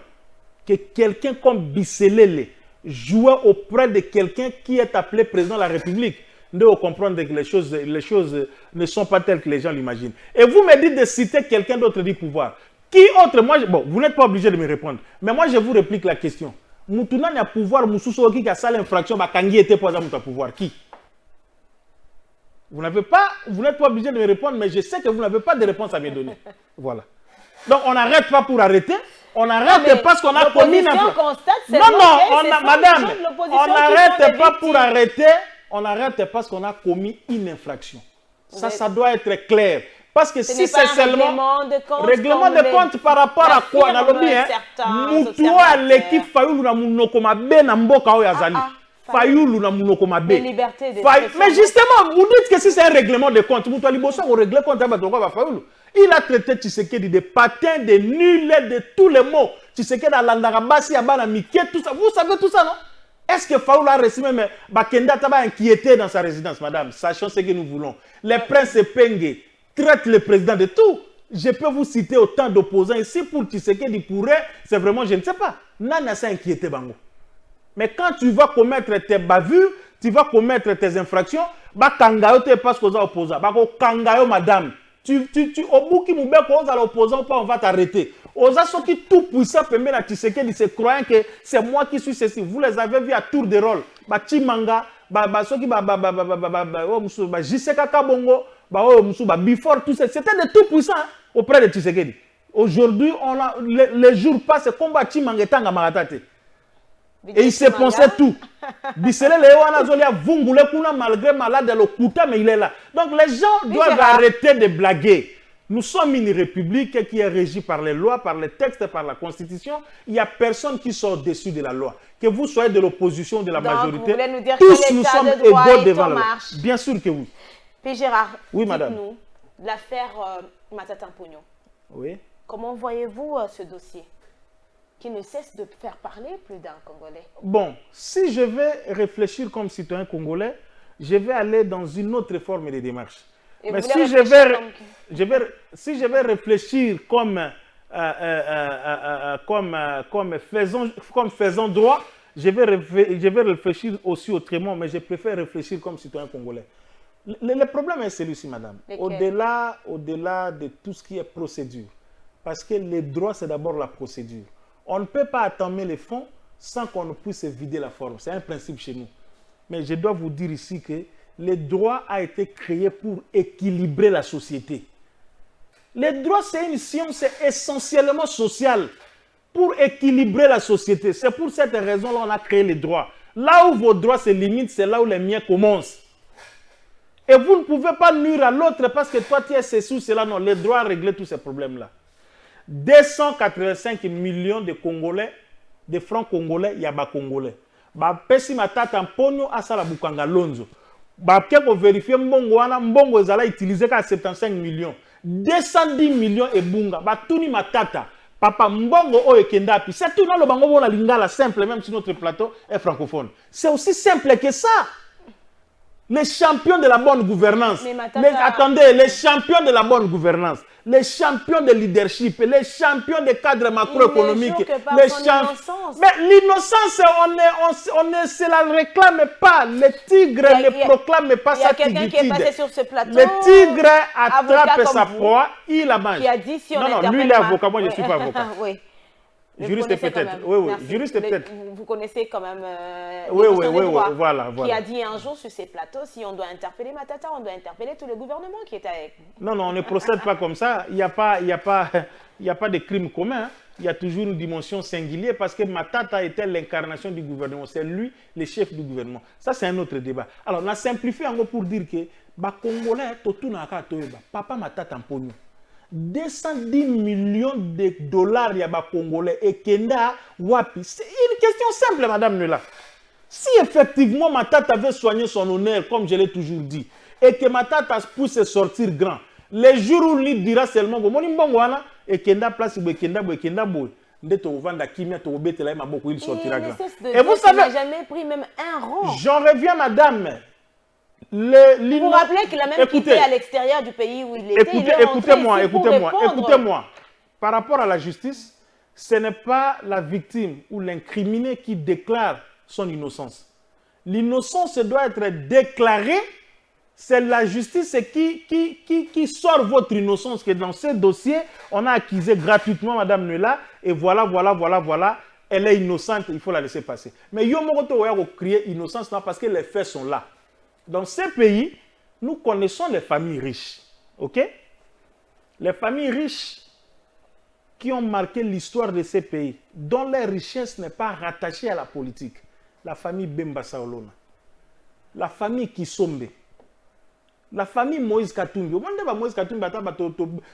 que quelqu'un comme Bisselele jouait auprès de quelqu'un qui est appelé président de la République, nous devons comprendre que les choses ne sont pas telles que les gens l'imaginent. Et vous me dites de citer quelqu'un d'autre du pouvoir. Qui autre? Bon, vous n'êtes pas obligé de me répondre. Mais moi, je vous réplique la question. Moutounan a pouvoir, Moussousso qui a sale infraction, Bakangi était pas à pouvoir. Qui? Vous n'êtes pas obligé de me répondre, mais je sais que vous n'avez pas de réponse à me donner. Voilà. Donc on n'arrête pas pour arrêter. On arrête parce qu'on a commis une infraction. Madame, on n'arrête pas pour arrêter. On arrête parce qu'on a commis une infraction. Ça doit être clair. Parce que si c'est seulement règlement de compte par rapport à quoi on a le bien, Moutoua l'équipe Fayoulou na Mounokoma B na Mboka Oyazali. Fayoulou na Mounokoma B. Mais justement, vous dites que si c'est un règlement de compte, Moutoua Liboso on règle compte avec Fayoulou. Il a traité Tshisekedi de patin, de nul, de tous les mots. Tshisekedi a Landarabasi, Abana Miké, tout ça. Vous savez tout ça, non? Est-ce que Fayoulou a reçu même Bakenda Taba inquiété dans sa résidence, madame? Sachons ce que nous voulons. Les princes Penge traite le président de tout. Je peux vous citer autant d'opposants ici pour Tshisekedi pourrait, c'est vraiment, je ne sais pas. Nana s'est inquiété, Bango. Mais quand tu vas commettre tes bavures, tu vas commettre tes infractions, bah kangayo te parce que aux opposants, bah kangayo madame. Au bout qui moubek aux opposants, on va t'arrêter. Aux assos qui tout puissant permet à Tshisekedi se croyant que c'est moi qui suis ceci. Vous les avez vus à tour de rôle. Bah Chimanga, Jiseka Kabongo. Before tout ça, c'était de tout puissant auprès de Tshisekedi. Aujourd'hui, les jours passent, combat Chimangetanga Maratate. Et il se pensait tout. Bisselele Ewana Zolia Vungule Kuna malgré malade le Kouta, mais il est là. Donc les gens doivent arrêter de blaguer. Nous sommes une république qui est régie par les lois, par les textes, par la constitution. Il n'y a personne qui sort dessus de la loi. Que vous soyez de l'opposition ou de la majorité, vous voulez nous dire tous que nous l'état sommes de droit égaux est devant en la loi. marche. Bien sûr que oui. Puis Gérard, oui, madame. dites-nous, l'affaire Matata Pogno. Oui. Comment voyez-vous ce dossier qui ne cesse de faire parler plus d'un Congolais? Bon, si je vais réfléchir comme citoyen congolais, je vais aller dans une autre forme de démarche. Et mais vous si je vais réfléchir comme faisant droit, je vais réfléchir aussi autrement, mais je préfère réfléchir comme citoyen congolais. Le problème est celui-ci, madame. Au-delà de tout ce qui est procédure, parce que les droits, c'est d'abord la procédure. On ne peut pas attendre les fonds sans qu'on ne puisse vider la forme. C'est un principe chez nous. Mais je dois vous dire ici que le droit a été créé pour équilibrer la société. Le droit, c'est une science essentiellement sociale pour équilibrer la société. C'est pour cette raison-là qu'on a créé les droits. Là où vos droits se limitent, c'est là où les miens commencent. Et vous ne pouvez pas nuire à l'autre parce que toi, tu es ceci ou cela. Non, les droits régler tous ces problèmes-là. 285 millions de Congolais, de francs congolais, il y a des Congolais. Pesi matata mponyo asala bukanga lonzo. Ke ko vérifier mbongo wana mbongo ezala utiliser ka 75 millions. 210 millions ebunga. Tuni matata. Papa mbongo oyo kendapi. C'est tout dans le bango bona lingala simple même si notre plateau est francophone. C'est aussi simple que ça. Les champions de la bonne gouvernance. Attendez, les champions de la bonne gournance, les champions de leadership, les champions des cadres macroéconomiques. Mais l'innocence, on se la réclame pas. Les tigres ne proclament pas sa tigritude. Il y a quelqu'un qui est passé sur ce plateau. Le tigre attrape sa proie, il la mange. Qui a dit si on non, lui il est avocat, moi je ne suis pas avocat. Oui. Juriste peut-être. Oui, juriste peut-être. Vous connaissez quand même oui, voilà. Qui a dit un jour sur ces plateaux, si on doit interpeller Matata, on doit interpeller tout le gouvernement qui est avec. Non, on ne procède pas comme ça. Il n'y a pas de crime commun. Il y a toujours une dimension singulière parce que Matata était l'incarnation du gouvernement. C'est lui le chef du gouvernement. Ça, c'est un autre débat. Alors, on a simplifié encore pour dire que les Congolais, Papa Matata Pogno. 210 millions de dollars yaba congolais et Kenda wapi. C'est une question simple, madame Nula. Si effectivement Matata avait soigné son honneur, comme je l'ai toujours dit, et que Matata puisse sortir grand, les jours où il dira seulement et Kenda place Kenda boy. Et vous savez, jamais pris même un rang. J'en reviens, madame. Vous vous rappelez qu'il a même quitté à l'extérieur du pays où il était. Écoutez-moi. Par rapport à la justice, ce n'est pas la victime ou l'incriminé qui déclare son innocence. L'innocence doit être déclarée. C'est la justice qui sort votre innocence. Que dans ce dossier, on a accusé gratuitement Madame Nula. Et voilà. Elle est innocente, il faut la laisser passer. Mais il faut crier innocence parce que les faits sont là. Dans ces pays, nous connaissons les familles riches. Ok? Les familles riches qui ont marqué l'histoire de ces pays, dont leur richesse n'est pas rattachée à la politique. La famille Bemba Saolona, la famille Kisombe, la famille Moïse Katumbi. Moïse Katumbi,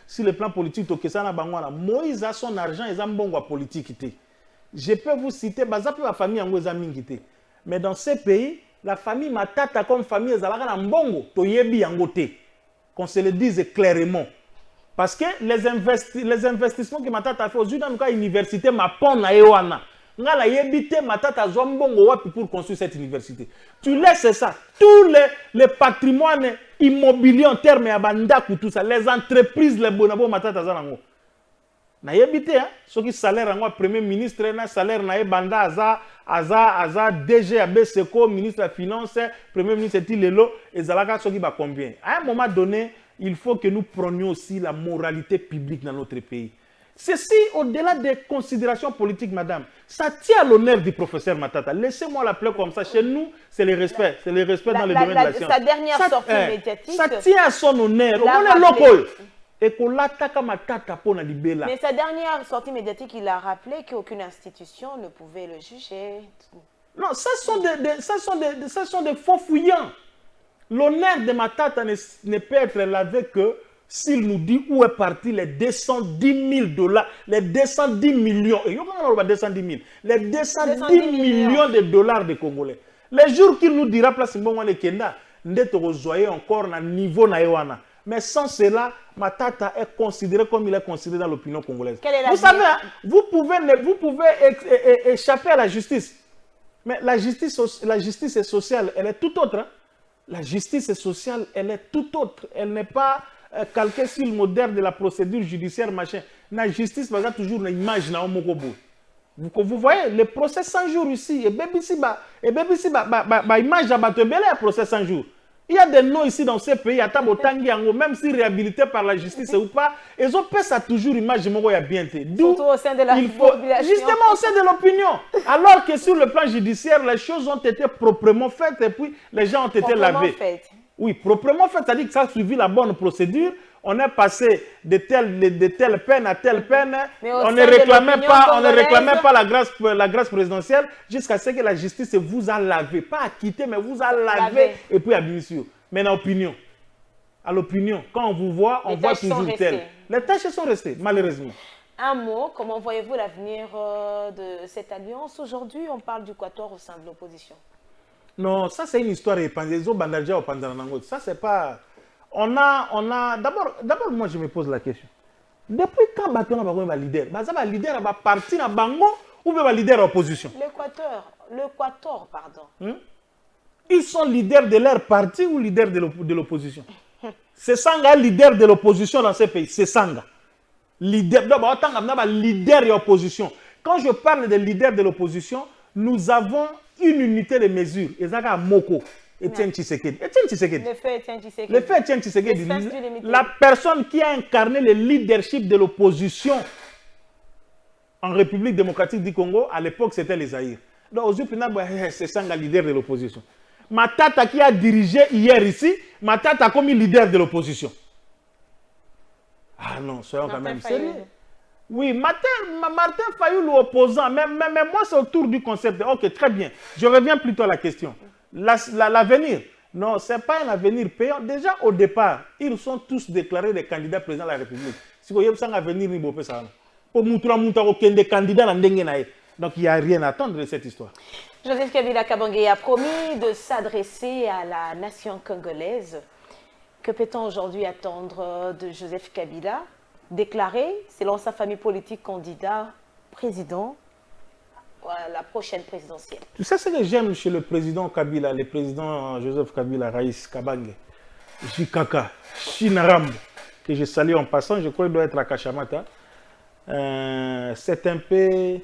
sur le plan politique, Moïse a son argent et a politique. Je peux vous citer la famille Angoza Mingite. Mais dans ces pays, la famille Matata comme famille ezalaka na mbongo toyebi yango te, qu'on se le dise clairement, parce que les investissements que Matata a fait aujourd'hui dans l'université Mapon na Ewana nga la yebite Matata zwa mbongo wapi pour construire cette université. Tu laisses ça, tous les patrimoines immobiliers en termes ya bandaku, tout ça, les entreprises, les bonabo Matata zanango na yebite hein, ce qui salaire en premier ministre na salaire na banda aza DG ABSECO, ministre de la finance, premier ministre Tilelo et zalaka ce qui va combien. À un moment donné, il faut que nous prenions aussi la moralité publique dans notre pays. Ceci, au-delà des considérations politiques, madame, ça tient à l'honneur du professeur Matata. Laissez-moi l'appeler comme ça. Chez nous, c'est le respect. C'est le respect dans le domaine de la science. Sa dernière sortie médiatique. Ça tient à son honneur. On est local. Mais sa dernière sortie médiatique, il a rappelé qu'aucune institution ne pouvait le juger. Non, ça sont des faux fouillants. L'honneur de Matata ne peut être lavé que s'il nous dit où est parti les 210 000 $, les 210 millions, et 210 000, les 210 millions de dollars de Congolais. Les jours qu'il nous dira, place Mbongwane Kenda, nous encore à niveau naïwana. Mais sans cela, Matata est considéré comme il est considéré dans l'opinion congolaise. Vous savez, vous pouvez échapper à la justice. Mais la justice sociale, elle est tout autre. Hein? La justice sociale, elle est tout autre. Elle n'est pas calquée sur le modèle de la procédure judiciaire, machin. La justice, par exemple, toujours une image dans Omokobo. Vous voyez, le procès 100 jours ici, et BBC, image à Batebele, procès 100 jours. Il y a des noms ici dans ces pays, à Tabotangi, même si réhabilités par la justice ou pas, ils ont fait ça toujours image de Moko Yabienté. Surtout au sein de la population. Justement au sein de l'opinion. Alors que sur le plan judiciaire, les choses ont été proprement faites et puis les gens ont été lavés. Oui, proprement faites, c'est-à-dire que ça a suivi la bonne procédure. On est passé de telle peine à telle peine. On ne réclamait pas la grâce présidentielle jusqu'à ce que la justice vous a lavé. Pas acquitté, mais vous a lavé. Et puis, bien sûr. Mais dans l'opinion. À l'opinion, quand on vous voit, on voit toujours tel. Les tâches sont restées, malheureusement. Un mot, comment voyez-vous l'avenir de cette alliance? Aujourd'hui, on parle du quator au sein de l'opposition. Non, ça c'est une histoire épandée. Ça c'est pas... On a d'abord moi je me pose la question. Depuis quand Batona va leader? Va leader à parti na bango ou va leader à opposition? L'Équateur, pardon. Ils sont leaders de leur parti ou leaders de l'opposition? C'est Sanga leader de l'opposition dans ces pays. C'est Sanga. Leader et opposition. Quand je parle de leader de l'opposition, nous avons une unité de mesure. Ezaka Moko. Etienne Tshisekedi. Le fait Etienne Tshisekedi. La personne qui a incarné le leadership de l'opposition en République démocratique du Congo, à l'époque, c'était les Zaïre. Donc, aujourd'hui, c'est ça le leader de l'opposition. Matata qui a dirigé hier ici, Matata comme leader de l'opposition. Ah non, soyons quand même sérieux. Oui, Martin Fayulu opposant, mais moi c'est autour du concept. Ok, très bien. Je reviens plutôt à la question. L'avenir, non, ce n'est pas un avenir payant. Déjà au départ, ils sont tous déclarés des candidats présidents de la République. Si vous voyez un avenir, pour des candidats, donc il n'y a rien à attendre de cette histoire. Joseph Kabila Kabange a promis de s'adresser à la nation congolaise. Que peut-on aujourd'hui attendre de Joseph Kabila, déclaré, selon sa famille politique, candidat président à la prochaine présidentielle? Tu sais ce que j'aime chez le président Kabila, le président Joseph Kabila, Raïs Kabange, Jikaka, Chinaram, que je salue en passant, je crois qu'il doit être à Kachamata. C'est un peu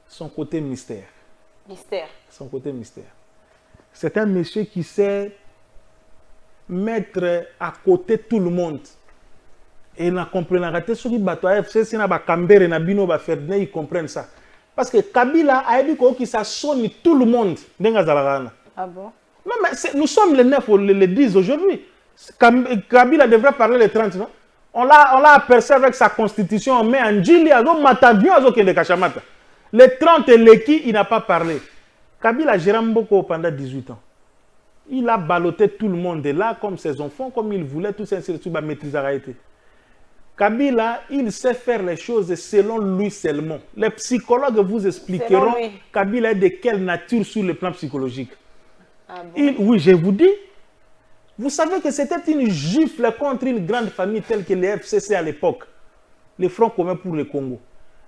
son côté mystère. Son côté mystère. C'est un monsieur qui sait mettre à côté tout le monde. Et il comprend raté ce qui bateau AFC, c'est na Kambere na Bino ba Ferdinand, ils comprennent ça. Parce que Kabila a dit que ça sonne tout le monde. Ah bon? Non, mais nous sommes le 9 ou le 10 aujourd'hui. Kabila devrait parler le 30, non? On l'a aperçu avec sa constitution, on met en Djili, le 30 et l'équi, il n'a pas parlé. Kabila a géré beaucoup pendant 18 ans. Il a ballotté tout le monde là, comme ses enfants, comme il voulait, tout ça, c'est tout, maîtrise a été. Kabila, il sait faire les choses selon lui seulement. Les psychologues vous expliqueront Kabila est de quelle nature sur le plan psychologique. Ah bon? Oui, je vous dis. Vous savez que c'était une gifle contre une grande famille telle que les FCC à l'époque, les Front commun pour le Congo,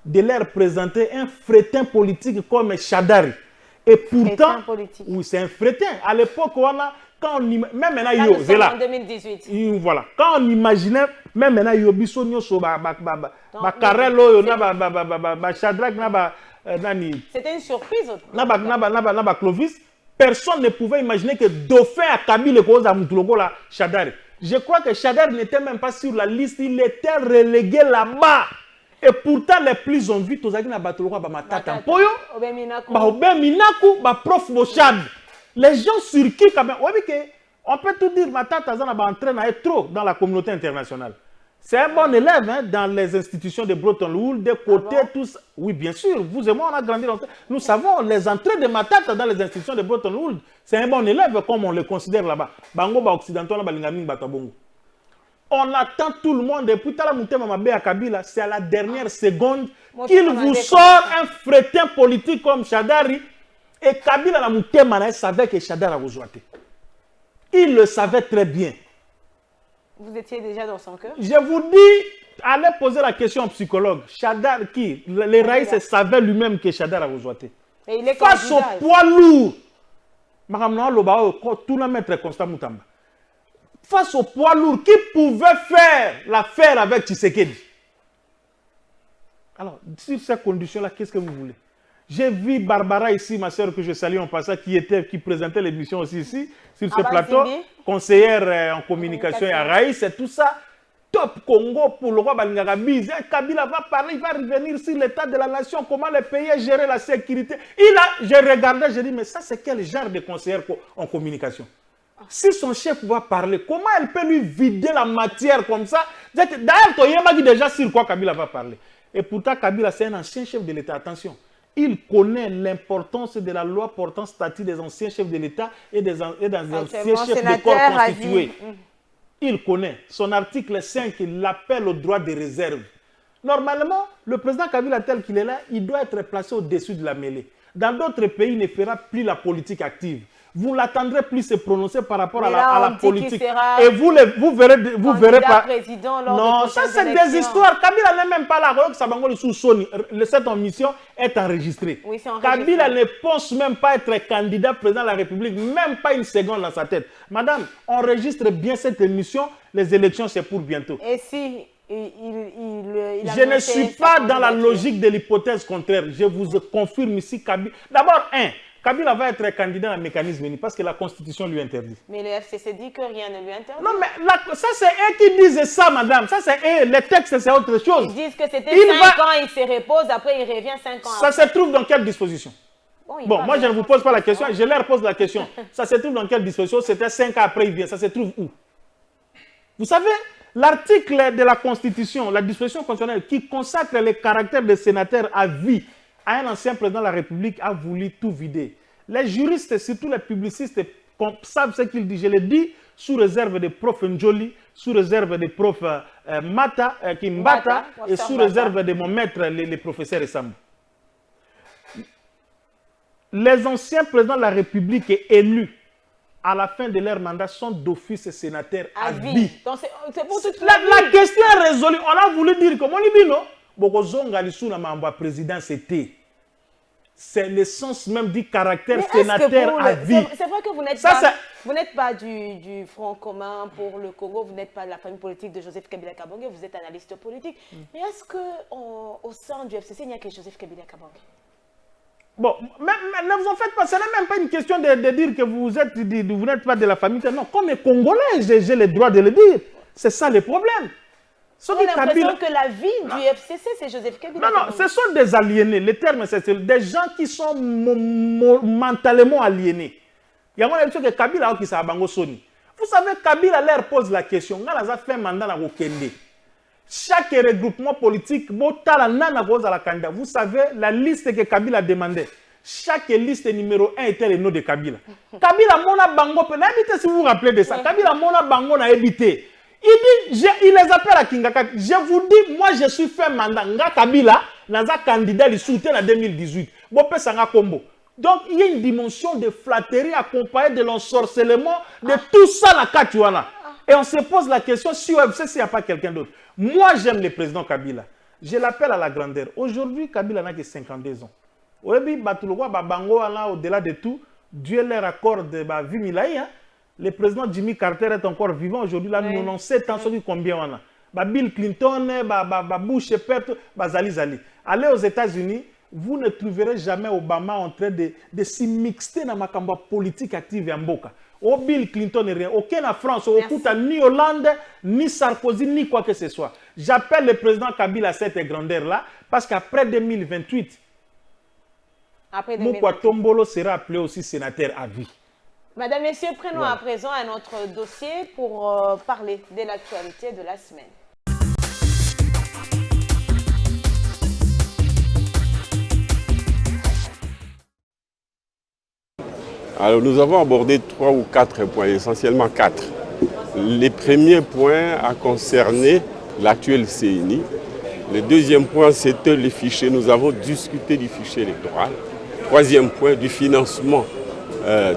de leur présenter un frétin politique comme Chadari. Et pourtant, oui, c'est un frétin. À l'époque, quand on même maintenant, c'est là. En 2018. Voilà. Quand on imaginait, même maintenant, il y a Bissonio, Carrello, Chadrak, c'était une surprise. Clovis. Personne ne pouvait imaginer que Dauphin a Kabila la Chadari. Je crois que Chadari n'était même pas sur la liste, il était relégué là-bas. Et pourtant, les plus ont vu tous les les gens sur qui, on peut tout dire, Matata Zana va entraîner trop dans la communauté internationale. C'est un bon élève hein, dans les institutions de Bretton Woods, des côtés, tous. Oui, bien sûr, vous et moi, on a grandi dans... Nous savons les entrées de Matata dans les institutions de Bretton Woods. C'est un bon élève comme on le considère là-bas. Bango ba occidentaux, ba lingami ba tabongo. On attend tout le monde. Et puis, Kabila, c'est à la dernière seconde qu'il vous sort un fretin politique comme Chadari. Et Kabila savait que Chadari a besoin. Il le savait très bien. Vous étiez déjà dans son cœur? Je vous dis, allez poser la question au psychologue. Chadar, qui les Raïs savaient lui-même que Chadar a besoin. Face au poids lourd, face au poids lourd, qui pouvait faire l'affaire avec Tshisekedi? Alors, sur ces conditions-là, qu'est-ce que vous voulez? J'ai vu Barbara ici, ma soeur que je salue en passant, qui présentait l'émission aussi ici, sur ce plateau, conseillère en communication et à Raïs, et tout ça. Top Congo pour le roi Balingara Bize. Kabila va parler, il va revenir sur l'état de la nation, comment le pays a géré la sécurité. Je regardais, je dis, mais ça c'est quel genre de conseillère en communication? Si son chef va parler, comment elle peut lui vider la matière comme ça? D'ailleurs, Toyema dit déjà sur quoi Kabila va parler. Et pourtant, Kabila c'est un ancien chef de l'État, attention. Il connaît l'importance de la loi portant statut des anciens chefs de l'État et des anciens chefs de corps constitués. Il connaît. Son article 5, il l'appelle au droit de réserve. Normalement, le président Kabila tel qu'il est là, il doit être placé au-dessus de la mêlée. Dans d'autres pays, il ne fera plus la politique active. Vous l'attendrez plus se prononcer par rapport à la politique. Et vous verrez pas. Non, ça c'est des histoires. Kabila n'est même pas là. Cette omission est enregistrée. Oui, Kabila ne pense même pas être candidat président de la République, même pas une seconde dans sa tête. Madame, enregistre bien cette émission. Les élections, c'est pour bientôt. Et si je ne suis pas dans la logique de l'hypothèse contraire. Je vous confirme ici Kabila. D'abord, Kabila va être candidat à un mécanisme parce que la Constitution lui interdit. Mais le FCC dit que rien ne lui interdit. Non, mais ça c'est eux qui disent ça, madame. Ça c'est eux. Les textes, c'est autre chose. Ils disent que c'était 5 ans, il se repose, après il revient 5 ans. Ça se trouve dans quelle disposition? Bon, moi je ne vous pose pas la question, je leur pose la question. Ça se trouve dans quelle disposition? C'était 5 ans après il vient. Ça se trouve où? Vous savez, l'article de la Constitution, la disposition constitutionnelle qui consacre les caractères des sénateurs à vie, un ancien président de la République a voulu tout vider. Les juristes, surtout les publicistes, savent ce qu'il dit. Je le dis sous réserve des profs Njoli, sous réserve des profs Kimbata et sous réserve de mon maître, les professeurs Essam. Les anciens présidents de la République élus à la fin de leur mandat sont d'office sénateurs à vie. Donc, la question est résolue. On a voulu dire que mon libino, président c'était. C'est l'essence même du caractère sénateur à vie. C'est vrai que vous n'êtes pas du Front commun pour le Congo, vous n'êtes pas de la famille politique de Joseph Kabila Kabange, vous êtes analyste politique. Mais est-ce qu'au sein du FCC, il n'y a que Joseph Kabila Kabange? Bon, mais ne vous en faites pas, ce n'est même pas une question de dire que vous n'êtes pas de la famille. Non, comme les Congolais, j'ai le droit de le dire. C'est ça le problème. On a l'impression que la vie du FCC, c'est Joseph Kabila. Non, ce sont des aliénés. Le terme, c'est des gens qui sont mentalement aliénés. Il y a une question que Kabila qui s'est Bango Soni. Vous savez, Kabila leur pose la question. Quand fait mandat à Okende, chaque regroupement politique, vous savez, la liste que Kabila demandait, chaque liste numéro 1 était le nom de Kabila. Kabila Mona Bango, si vous vous rappelez de ça, Kabila Mona Bango n'a habité. Il les appelle à Kingaka. Je vous dis, moi je suis fait mandat. Nga Kabila, dans un candidat, il soutient en 2018. Bopé Sanga Kombo. Donc il y a une dimension de flatterie accompagnée de l'ensorcellement de tout ça la Katuana. Et on se pose la question si au FCC, il n'y a pas quelqu'un d'autre. Moi j'aime le président Kabila. Je l'appelle à la grandeur. Aujourd'hui, Kabila n'a que 52 ans. Au-delà de tout, Dieu leur accorde vie milaï. Le président Jimmy Carter est encore vivant aujourd'hui, là, 97 ans, combien on a? Bill Clinton, Bush, Pert, Zali. Allez aux États-Unis, vous ne trouverez jamais Obama en train de s'immixer dans ma politique active en Boka. Au Bill Clinton et rien. Aucun en France, ni Hollande, ni Sarkozy, ni quoi que ce soit. J'appelle le président Kabila à cette grandeur-là, parce qu'après 2028, Moukwa Tombolo sera appelé aussi sénateur à vie. Madame, Messieurs, prenons à présent un autre dossier pour parler de l'actualité de la semaine. Alors, nous avons abordé 3 ou 4 points, essentiellement 4. Les premiers points a concerné l'actuel CNI. Le deuxième point, c'était les fichiers. Nous avons discuté du fichier électoral. Troisième point, du financement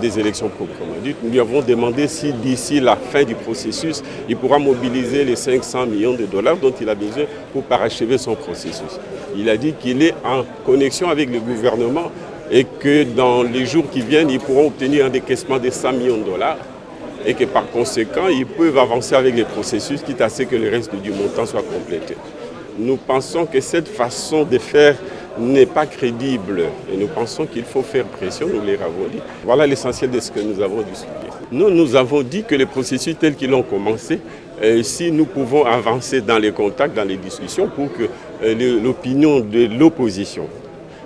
des élections proprement dites. Nous lui avons demandé si d'ici la fin du processus, il pourra mobiliser les 500 millions de dollars dont il a besoin pour parachever son processus. Il a dit qu'il est en connexion avec le gouvernement et que dans les jours qui viennent, ils pourront obtenir un décaissement de 100 millions de dollars et que par conséquent, ils peuvent avancer avec les processus, quitte à ce que le reste du montant soit complété. Nous pensons que cette façon de faire n'est pas crédible et nous pensons qu'il faut faire pression, nous les avons dit. Voilà l'essentiel de ce que nous avons discuté. Nous avons dit que les processus tels qu'ils ont commencé, si nous pouvons avancer dans les contacts, dans les discussions pour que l'opinion de l'opposition,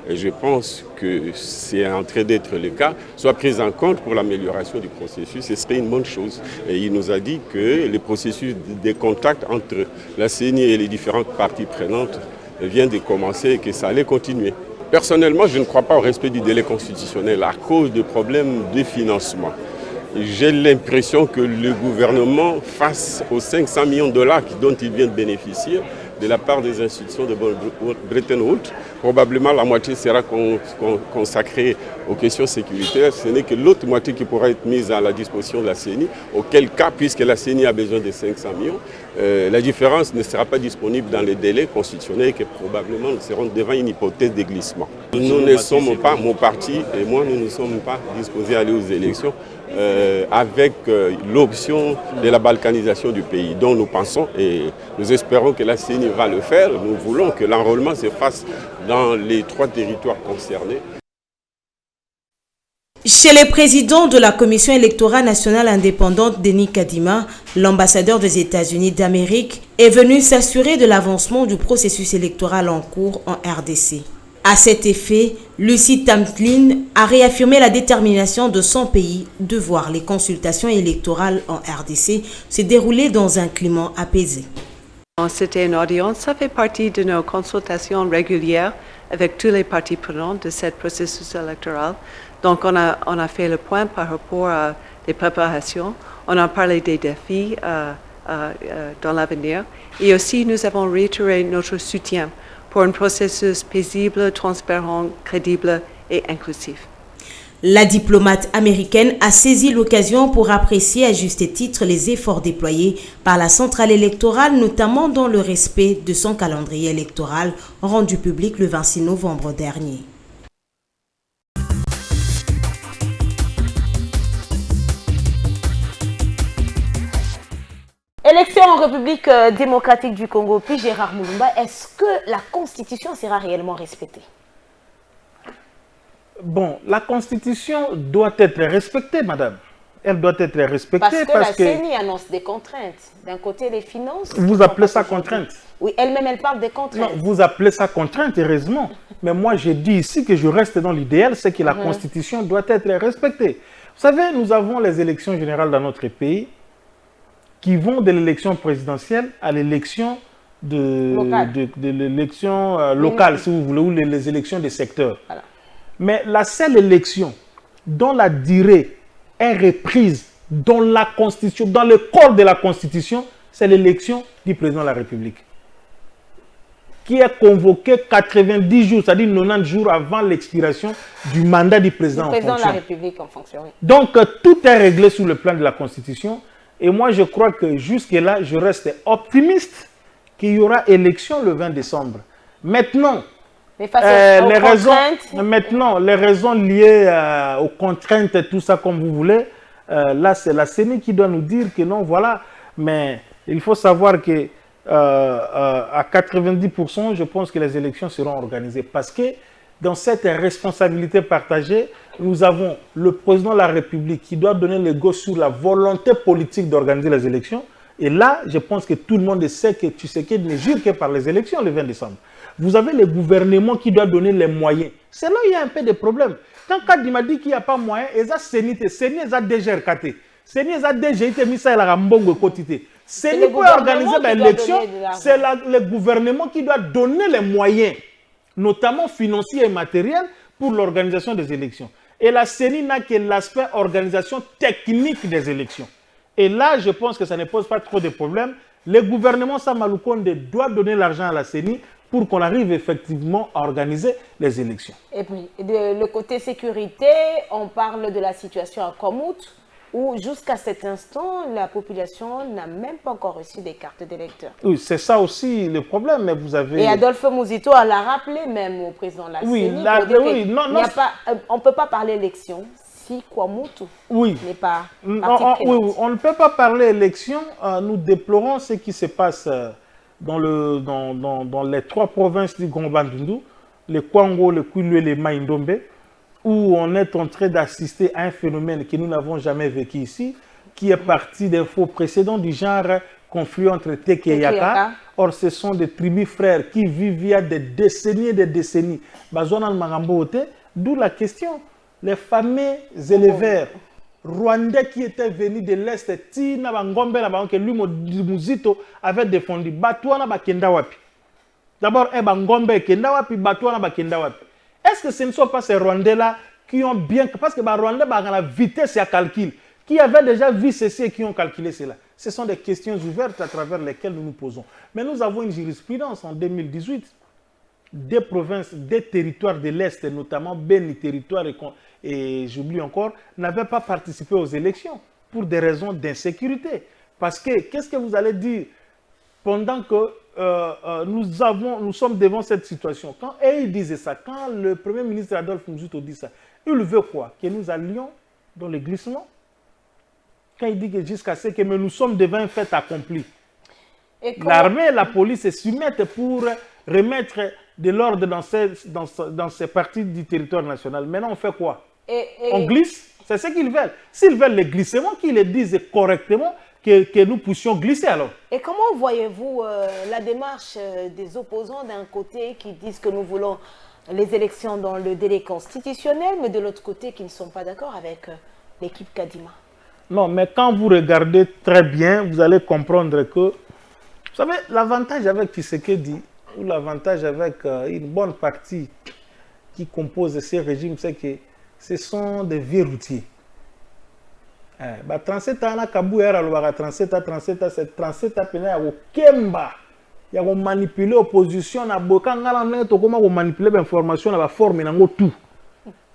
et je pense que c'est en train d'être le cas, soit prise en compte pour l'amélioration du processus, ce serait une bonne chose. Et il nous a dit que le processus des contacts entre la CENI et les différentes parties prenantes vient de commencer et que ça allait continuer. Personnellement, je ne crois pas au respect du délai constitutionnel à cause de problèmes de financement. J'ai l'impression que le gouvernement, face aux 500 millions de dollars dont il vient de bénéficier, de la part des institutions de Bretton Woods, probablement la moitié sera consacrée aux questions sécuritaires. Ce n'est que l'autre moitié qui pourra être mise à la disposition de la CENI, auquel cas, puisque la CENI a besoin de 500 millions, la différence ne sera pas disponible dans les délais constitutionnels et que probablement nous serons devant une hypothèse de glissement. Nous ne sommes pas, mon parti et moi, nous ne sommes pas disposés à aller aux élections avec l'option de la balkanisation du pays, dont nous pensons et nous espérons que la CENI va le faire. Nous voulons que l'enrôlement se fasse dans les 3 territoires concernés. Chez les présidents de la Commission électorale nationale indépendante, Denis Kadima, l'ambassadeur des États-Unis d'Amérique, est venu s'assurer de l'avancement du processus électoral en cours en RDC. À cet effet, Lucie Tamtlin a réaffirmé la détermination de son pays de voir les consultations électorales en RDC se dérouler dans un climat apaisé. C'était une audience, ça fait partie de nos consultations régulières avec tous les parties prenantes de ce processus électoral. Donc on a fait le point par rapport à les préparations, on a parlé des défis dans l'avenir et aussi nous avons réitéré notre soutien pour un processus paisible, transparent, crédible et inclusif. La diplomate américaine a saisi l'occasion pour apprécier à juste titre les efforts déployés par la centrale électorale, notamment dans le respect de son calendrier électoral rendu public le 26 novembre dernier. Élection en République démocratique du Congo, puis Gérard Moulumba, est-ce que la Constitution sera réellement respectée? Bon, la Constitution doit être respectée, madame. Elle doit être respectée parce que la CENI annonce des contraintes. D'un côté, les finances... Vous appelez ça contrainte? Oui, elle-même, elle parle des contraintes. Non, vous appelez ça contrainte, heureusement. Mais moi, j'ai dit ici que je reste dans l'idéal, c'est que la Constitution doit être respectée. Vous savez, nous avons les élections générales dans notre pays qui vont de l'élection présidentielle à l'élection locale, si vous voulez, ou les élections des secteurs. Voilà. Mais la seule élection dont la durée est reprise dans la Constitution, dans le corps de la Constitution, c'est l'élection du président de la République, qui est convoquée 90 jours, c'est-à-dire 90 jours avant l'expiration du mandat du président en fonction. De la République en fonction, oui. Donc, tout est réglé sous le plan de la Constitution. Et moi, je crois que jusque-là, je reste optimiste qu'il y aura élection le 20 décembre. Maintenant, les raisons liées aux contraintes et tout ça, comme vous voulez, là, c'est la CENI qui doit nous dire que non, voilà. Mais il faut savoir que à 90%, je pense que les élections seront organisées. Parce que dans cette responsabilité partagée, nous avons le président de la République qui doit donner le go sur la volonté politique d'organiser les élections. Et là, je pense que tout le monde sait que Tshisekedi ne jure que par les élections le 20 décembre. Vous avez le gouvernement qui doit donner les moyens. C'est là où il y a un peu de problème. Quand Kadi m'a dit qu'il n'y a pas moyen, il y a CENI, il y a DGRKT. CENI, il y a DGIT, il y a Mbongo Kotité. CENI peut organiser l'élection, c'est le gouvernement qui doit donner les moyens, notamment financiers et matériels, pour l'organisation des élections. Et la CENI n'a que l'aspect organisation technique des élections. Et là, je pense que ça ne pose pas trop de problèmes. Le gouvernement Samaloukonde doit donner l'argent à la CENI pour qu'on arrive effectivement à organiser les élections. Et puis, de le côté sécurité, on parle de la situation à Komout, où jusqu'à cet instant, la population n'a même pas encore reçu des cartes d'électeurs. Oui, c'est ça aussi le problème, mais vous avez... Et Adolphe Mouzito l'a rappelé même au président de la CENI. On ne peut pas parler élection si Kwamoutou n'est pas partie prenante. On ne peut pas parler élection. Nous déplorons ce qui se passe dans les 3 provinces du Grand Bandundu, le Kwango, le Kwilu et le Maïndombe, où on est en train d'assister à un phénomène que nous n'avons jamais vécu ici, qui est parti des faux précédents du genre conflit entre Teke et Yaka. Or, ce sont des tribus frères qui vivent il y a des décennies et des décennies. D'où la question. Les fameux éleveurs rwandais qui étaient venus de l'Est, Tina Bangombe, que lui, Mouzito, avait défendu. Batouana Bakenda Wapi. D'abord, Bangombe Kenda Wapi, Batouana Bakenda Wapi. Est-ce que ce ne sont pas ces Rwandais-là qui ont bien... Parce que les Rwandais, la vitesse et à calcul, qui avaient déjà vu ceci et qui ont calculé cela. Ce sont des questions ouvertes à travers lesquelles nous nous posons. Mais nous avons une jurisprudence en 2018. Des provinces, des territoires de l'Est, notamment Beni territoire et j'oublie encore, n'avaient pas participé aux élections pour des raisons d'insécurité. Parce que, qu'est-ce que vous allez dire pendant que nous sommes devant cette situation? Quand il disait ça, quand le Premier ministre Adolphe Mouzito dit ça, il veut quoi? Que nous allions dans le glissement? Quand il dit que jusqu'à ce que nous sommes devant un fait accompli. L'armée et la police se soumettent pour remettre de l'ordre dans ces parties du territoire national. Maintenant, on fait quoi? On glisse? C'est ce qu'ils veulent. S'ils veulent le glissement, qu'ils le disent correctement, que nous puissions glisser alors. Et comment voyez-vous la démarche des opposants d'un côté qui disent que nous voulons les élections dans le délai constitutionnel, mais de l'autre côté qui ne sont pas d'accord avec l'équipe Kadima? Non, mais quand vous regardez très bien, vous allez comprendre que, vous savez, l'avantage avec Tshisekedi, ou l'avantage avec une bonne partie qui compose ces régimes, c'est que ce sont des vieux routiers. 37 ans, Kabou era le 37 ans, c'est 37 ans, il y a Kemba, il y a manipuler l'opposition, il y a manipuler l'information, il y a former tout.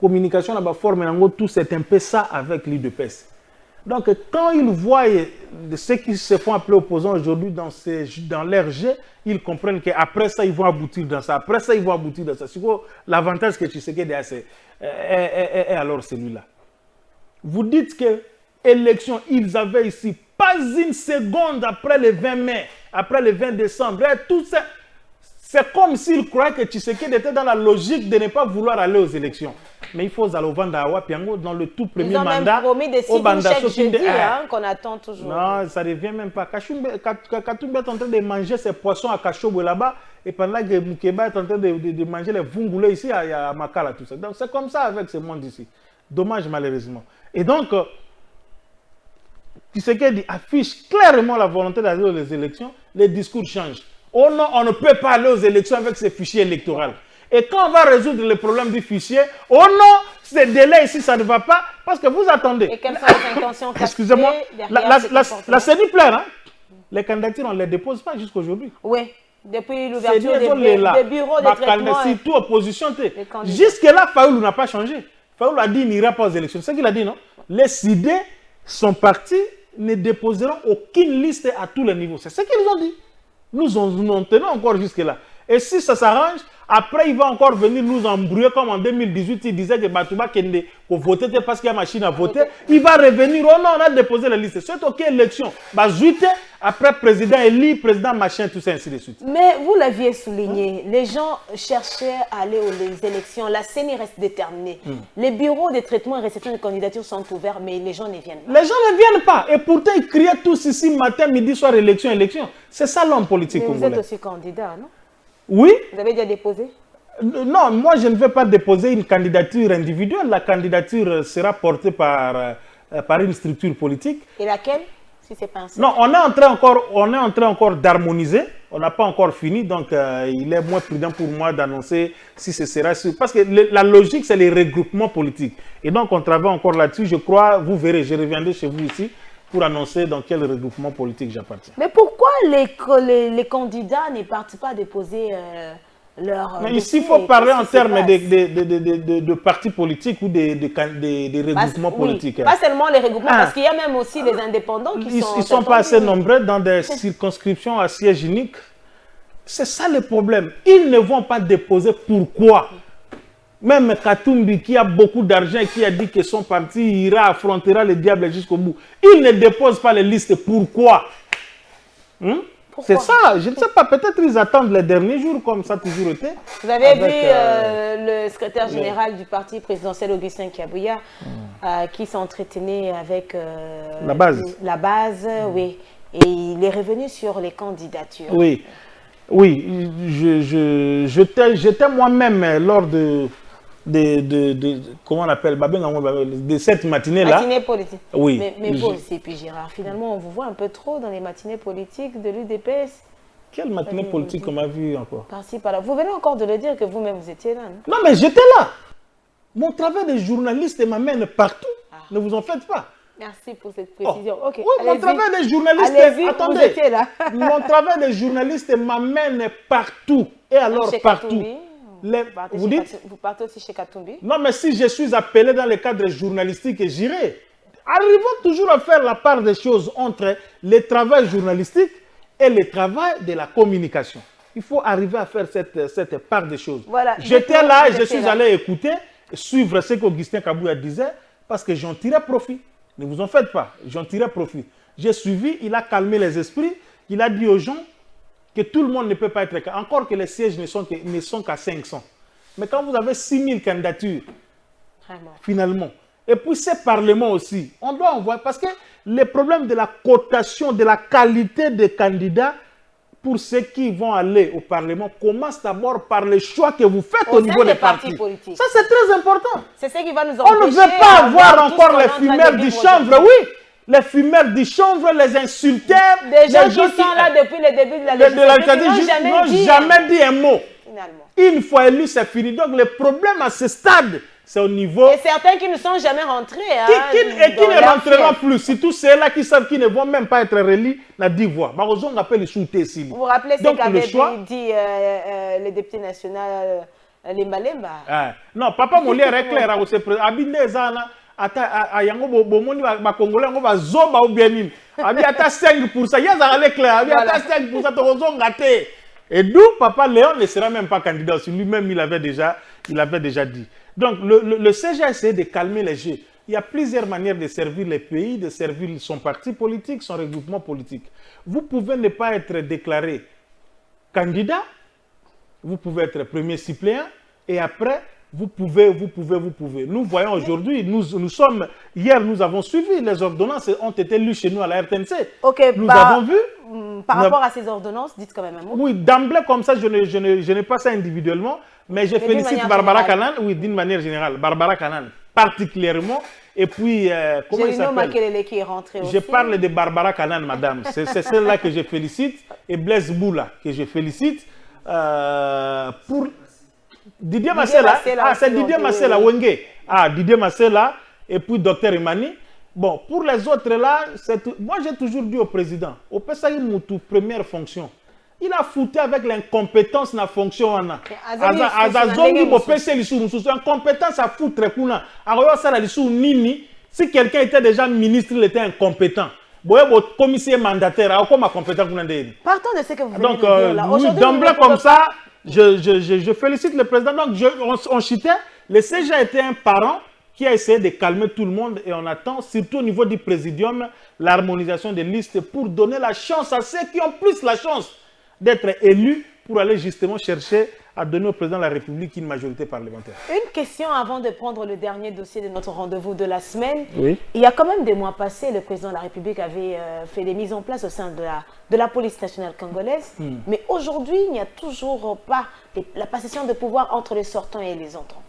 Communication, il y a former tout, c'est un peu ça avec l'UDPS. Donc, quand ils voient ceux qui se font appeler opposants aujourd'hui dans leur jeu, ils comprennent qu'après ça, ils vont aboutir dans ça. Après ça, ils vont aboutir dans ça. L'avantage que tu sais que est alors celui-là. Vous dites que élection, ils avaient ici, pas une seconde après le 20 mai, après le 20 décembre, tout ça. C'est comme s'ils croyaient que Tshisekedi était dans la logique de ne pas vouloir aller aux élections. Mais il faut aller au Vandawa, dans le tout premier mandat. Ils ont même promis des 6 chèques jeudi qu'on attend toujours. Non, ça ne revient même pas. Katumbi est en train de manger ses poissons à Kachobo là-bas, et pendant que Moukeba est en train de manger les vungoulés ici à Makala, tout ça. Donc c'est comme ça avec ce monde ici. Dommage malheureusement. Et donc, Tshisekedi affiche clairement la volonté d'aller aux élections, les discours changent. Oh non, on ne peut pas aller aux élections avec ce fichier électoral. Et quand on va résoudre le problème du fichier, oh non, ce délai ici, ça ne va pas, parce que vous attendez. Et quelles sont les intentions cachées? Excusez-moi, la CENI pleure, hein? Les candidatures, on ne les dépose pas jusqu'aujourd'hui. Oui, depuis l'ouverture des bureaux de traitement. C'est tout opposition. Jusque-là, Fayoulou n'a pas changé. Fayoulou a dit qu'il n'ira pas aux élections. C'est ce qu'il a dit, non? Les idées, son parti, ne déposeront aucune liste à tous les niveaux. C'est ce qu'ils ont dit. Nous en tenons encore jusque-là. Et si ça s'arrange, après il va encore venir nous embrouiller comme en 2018, il disait que Batouba Kende, qu'on votait parce qu'il y a machine à voter. Il va revenir, oh non, on a déposé la liste. C'est OK, élection. Après président élu, président machin, tout ça, ainsi de suite. Mais vous l'aviez souligné, les gens cherchaient à aller aux élections. La CENI reste déterminée. Les bureaux de traitement et réception de candidatures sont ouverts, mais les gens ne viennent pas. Les gens ne viennent pas. Et pourtant, ils criaient tous ici, matin, midi, soir, élection, élection. C'est ça l'homme politique congolais. Vous êtes aussi candidat, non? Oui. Vous avez déjà déposé? Non, moi je ne vais pas déposer une candidature individuelle. La candidature sera portée par une structure politique. Et laquelle? Si c'est pas un... Non, on est en train encore d'harmoniser. On n'a pas encore fini, donc il est moins prudent pour moi d'annoncer si ce sera sûr. Parce que la logique, c'est les regroupements politiques. Et donc on travaille encore là-dessus. Je crois, vous verrez, je reviendrai chez vous ici pour annoncer dans quel regroupement politique j'appartiens. Mais pourquoi les candidats ne partent pas déposer leur... Mais ici, il faut parler en termes de partis politiques ou des regroupements politiques. Oui, pas seulement les regroupements, parce qu'il y a même aussi les indépendants qui sont... Ils ne sont pas assez nombreux dans des circonscriptions à siège unique. C'est ça le problème. Ils ne vont pas déposer. Pourquoi? Même Katumbi, qui a beaucoup d'argent, qui a dit que son parti affrontera le diable jusqu'au bout, il ne dépose pas les listes. Pourquoi? C'est ça, je ne sais pas, peut-être ils attendent les derniers jours, comme ça a toujours été. Vous avez vu le secrétaire général du parti présidentiel, Augustin Kiabouya, qui s'entretenait avec la base, oui. Et il est revenu sur les candidatures. Oui, oui, j'étais moi-même lors comment on appelle, de cette matinée-là. Matinée politique. Oui. Mais vous aussi, puis Gérard, finalement, on vous voit un peu trop dans les matinées politiques de l'UDPS. Quelle matinée politique on m'a vu encore? Par-ci, par-là. Vous venez encore de le dire que vous-même, vous étiez là, non? Non, mais j'étais là. Mon travail de journaliste m'amène partout. Ne vous en faites pas. Merci pour cette précision. Okay, oui, mon travail de journaliste, attendez, mon travail de journaliste m'amène partout. Et alors partout. Vous dites? Vous partez aussi chez Katumbi? Non, mais si je suis appelé dans le cadre journalistique, j'irai. Arrivons toujours à faire la part des choses entre le travail journalistique et le travail de la communication. Il faut arriver à faire cette part des choses. Voilà, j'étais là et je suis allé écouter, suivre ce qu'Augustin Kabouya disait, parce que j'en tirais profit. Ne vous en faites pas, j'en tirais profit. J'ai suivi, il a calmé les esprits, il a dit aux gens que tout le monde ne peut pas être... Encore que les sièges ne sont qu'à 500. Mais quand vous avez 6000 candidatures, finalement, et puis ces parlements aussi, on doit envoyer... Parce que le problème de la cotation, de la qualité des candidats, pour ceux qui vont aller au Parlement, commence d'abord par les choix que vous faites au niveau des partis politiques. Ça, c'est très important. C'est ce qui va nous empêcher... On ne veut pas avoir encore les fumeurs du chanvre, oui. Les fumeurs du chanvre, les insulteurs, des gens qui sont là depuis le début de la législature, qui n'ont jamais dit un mot. Finalement. Une fois élu, c'est fini. Donc le problème à ce stade, c'est au niveau... Et certains qui ne sont jamais rentrés. Qui ne rentreront plus. Surtout ceux-là qui savent qu'ils ne vont même pas être relits, n'a 10 voix. Vous vous rappelez ce qu'avait dit le député national Lemba Lemba? Non, Papa Molière est clair. Ayango bomoni ba congolais ngo ba zoba ou bien nini abi ata 5% yaza ale clair abi ata 5% to zonga té et d'où Papa Léon ne sera même pas candidat aussi lui-même il avait déjà dit. Donc le CG a essayé de calmer les jeux. Il y a plusieurs manières de servir les pays, de servir son parti politique, son regroupement politique. Vous pouvez ne pas être déclaré candidat, vous pouvez être premier suppléant et après vous pouvez. Nous voyons aujourd'hui, hier nous avons suivi, les ordonnances ont été lues chez nous à la RTNC. Nous avons vu. Par rapport à ces ordonnances, dites quand même un mot. Oui, d'emblée comme ça, je n'ai pas ça individuellement, mais je félicite Barbara Kanan, oui, d'une manière générale, Barbara Kanan particulièrement. Et puis, comment il s'appelle? Qui est rentré aussi. Je parle de Barbara Kanan, madame. C'est celle-là que je félicite, et Blaise Boula que je félicite pour... Didier Massela, c'est Didier Massela, Wenge. Didier Massela et puis Dr Imani. Bon, pour les autres là, moi j'ai toujours dit au président, au PSAI Moutou, première fonction, il a foutu avec l'incompétence na fonction. Azazongi bo PC lisou, incompétence à foutre kuna. Aroyo sala lisou nini, si quelqu'un était déjà ministre, il était incompétent. Commissaire mandataire, comment compétent kuna ndeni. Partons de ce que vous venez donc, de dire là. Oui, d'emblée comme ça, je félicite le président. Donc, on chitait. Le CG a été un parent qui a essayé de calmer tout le monde et on attend, surtout au niveau du présidium, l'harmonisation des listes pour donner la chance à ceux qui ont plus la chance d'être élus pour aller justement chercher à donner au président de la République une majorité parlementaire. Une question avant de prendre le dernier dossier de notre rendez-vous de la semaine. Oui. Il y a quand même des mois passés, le président de la République avait fait des mises en place au sein de la police nationale congolaise. Mais aujourd'hui, il n'y a toujours pas la passation de pouvoir entre les sortants et les entrants.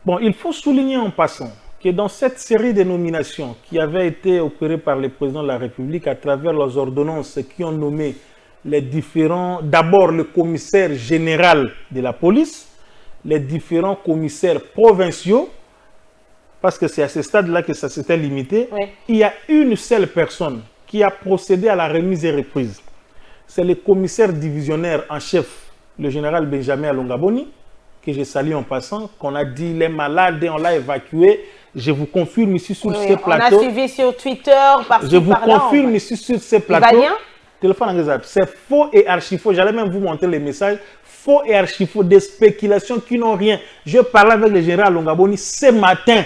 Bon, il faut souligner en passant que dans cette série de nominations qui avait été opérée par le président de la République à travers les ordonnances qui ont nommé les différents, d'abord le commissaire général de la police, les différents commissaires provinciaux, parce que c'est à ce stade-là que ça s'était limité, il y a une seule personne qui a procédé à la remise et reprise. C'est le commissaire divisionnaire en chef, le général Benjamin Alongaboni, que je salue en passant, qu'on a dit il est malade et on l'a évacué. Je vous confirme ici sur ce plateau. On a suivi sur Twitter, par-ci, je vous confirme ici sur ce plateau. Il va bien? Téléphone, c'est faux et archi-faux. J'allais même vous montrer les messages. Faux et archi-faux, des spéculations qui n'ont rien. Je parlais avec le général Alongaboni ce matin.